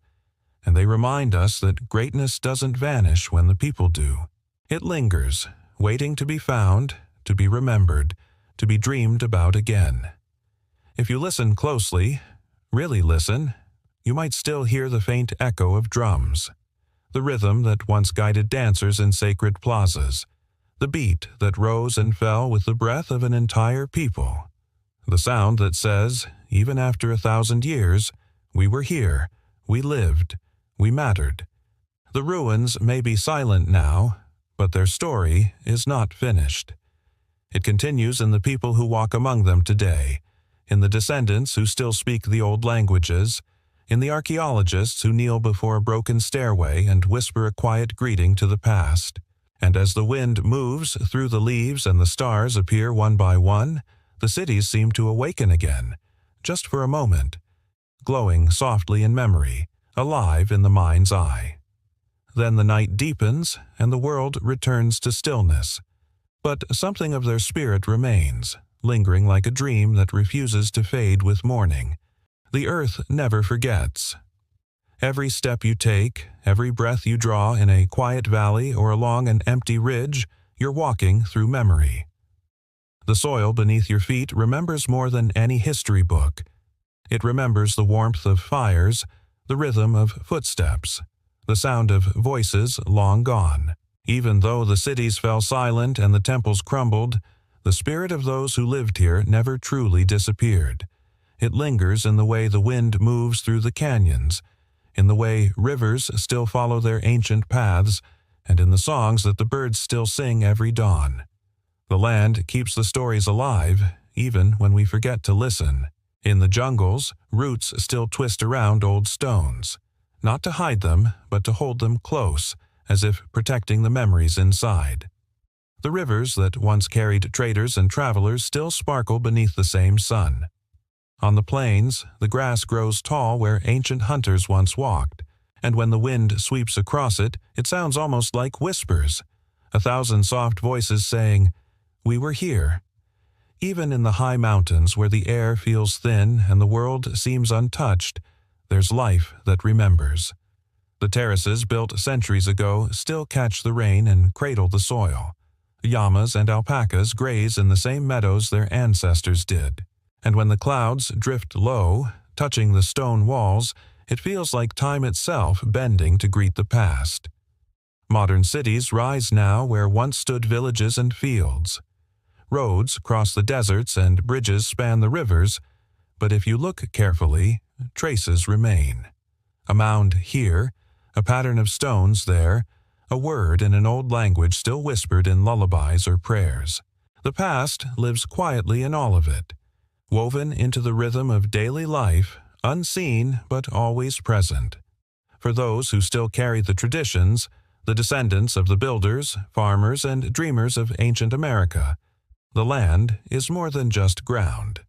And they remind us that greatness doesn't vanish when the people do. It lingers, waiting to be found, to be remembered, to be dreamed about again. If you listen closely, really listen, you might still hear the faint echo of drums, the rhythm that once guided dancers in sacred plazas, the beat that rose and fell with the breath of an entire people, the sound that says, even after 1,000 years, we were here, we lived, we mattered. The ruins may be silent now, but their story is not finished. It continues in the people who walk among them today, in the descendants who still speak the old languages, in the archaeologists who kneel before a broken stairway and whisper a quiet greeting to the past. And as the wind moves through the leaves and the stars appear one by one, the cities seem to awaken again, just for a moment, glowing softly in memory, alive in the mind's eye. Then the night deepens and the world returns to stillness. But something of their spirit remains, lingering like a dream that refuses to fade with morning. The earth never forgets. Every step you take, every breath you draw in a quiet valley or along an empty ridge, you're walking through memory. The soil beneath your feet remembers more than any history book. It remembers the warmth of fires, the rhythm of footsteps, the sound of voices long gone. Even though the cities fell silent and the temples crumbled, the spirit of those who lived here never truly disappeared. It lingers in the way the wind moves through the canyons, in the way rivers still follow their ancient paths, and in the songs that the birds still sing every dawn. The land keeps the stories alive, even when we forget to listen. In the jungles, roots still twist around old stones, not to hide them, but to hold them close, as if protecting the memories inside. The rivers that once carried traders and travelers still sparkle beneath the same sun. On the plains, the grass grows tall where ancient hunters once walked, and when the wind sweeps across it, it sounds almost like whispers, 1,000 soft voices saying, "We were here." Even in the high mountains where the air feels thin and the world seems untouched, there's life that remembers. The terraces built centuries ago still catch the rain and cradle the soil. Llamas and alpacas graze in the same meadows their ancestors did. And when the clouds drift low, touching the stone walls, it feels like time itself bending to greet the past. Modern cities rise now where once stood villages and fields. Roads cross the deserts and bridges span the rivers, but if you look carefully, traces remain. A mound here, a pattern of stones there, a word in an old language still whispered in lullabies or prayers. The past lives quietly in all of it, woven into the rhythm of daily life, unseen but always present. For those who still carry the traditions, the descendants of the builders, farmers, and dreamers of ancient America, the land is more than just ground.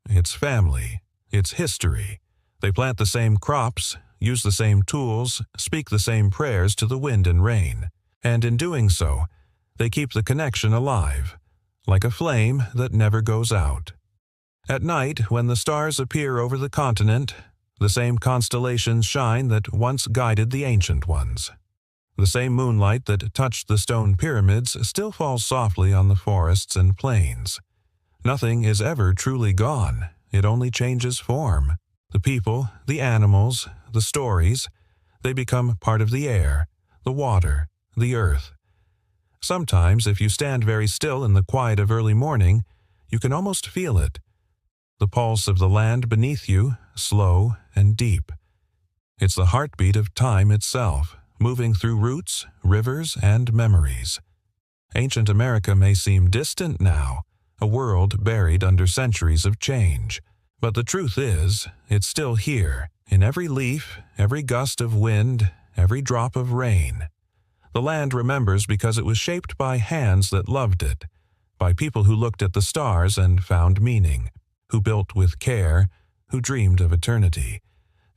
It's family. It's history. They plant the same crops, use the same tools, speak the same prayers to the wind and rain. And in doing so, they keep the connection alive, like a flame that never goes out. At night, when the stars appear over the continent, the same constellations shine that once guided the ancient ones. The same moonlight that touched the stone pyramids still falls softly on the forests and plains. Nothing is ever truly gone. It only changes form. The people, the animals, the stories, they become part of the air, the water, the earth. Sometimes, if you stand very still in the quiet of early morning, you can almost feel it. The pulse of the land beneath you, slow and deep. It's the heartbeat of time itself, moving through roots, rivers, and memories. Ancient America may seem distant now, a world buried under centuries of change. But the truth is, it's still here, in every leaf, every gust of wind, every drop of rain. The land remembers because it was shaped by hands that loved it, by people who looked at the stars and found meaning, who built with care, who dreamed of eternity.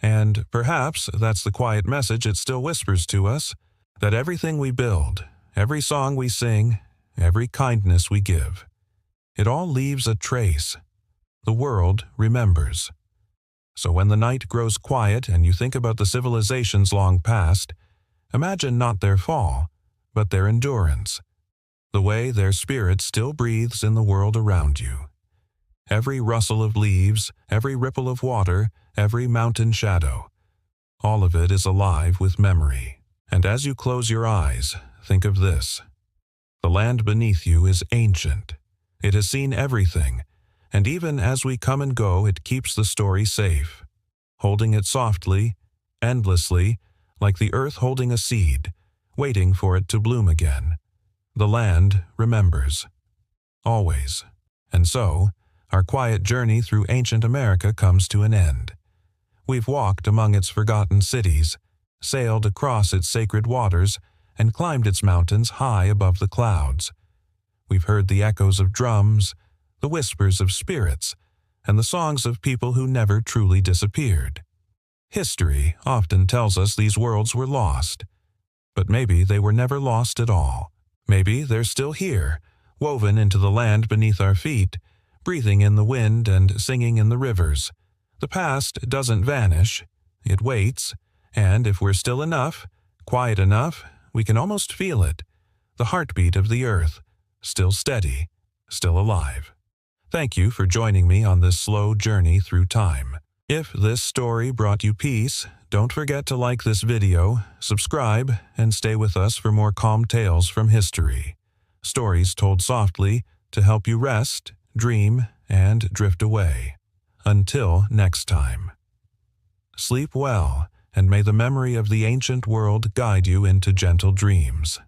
And perhaps that's the quiet message it still whispers to us, that everything we build, every song we sing, every kindness we give, it all leaves a trace. The world remembers. So when the night grows quiet and you think about the civilizations long past, imagine not their fall, but their endurance, the way their spirit still breathes in the world around you. Every rustle of leaves, every ripple of water, every mountain shadow, all of it is alive with memory. And as you close your eyes, think of this. The land beneath you is ancient. It has seen everything, and even as we come and go, it keeps the story safe, holding it softly, endlessly, like the earth holding a seed, waiting for it to bloom again. The land remembers. Always. And so, our quiet journey through ancient America comes to an end. We've walked among its forgotten cities, sailed across its sacred waters, and climbed its mountains high above the clouds. We've heard the echoes of drums, the whispers of spirits, and the songs of people who never truly disappeared. History often tells us these worlds were lost, but maybe they were never lost at all. Maybe they're still here, woven into the land beneath our feet, breathing in the wind and singing in the rivers. The past doesn't vanish. It waits, and if we're still enough, quiet enough, we can almost feel it, the heartbeat of the earth, still steady, still alive. Thank you for joining me on this slow journey through time. If this story brought you peace, don't forget to like this video, subscribe, and stay with us for more calm tales from history. Stories told softly to help you rest, dream, and drift away. Until next time. Sleep well, and may the memory of the ancient world guide you into gentle dreams.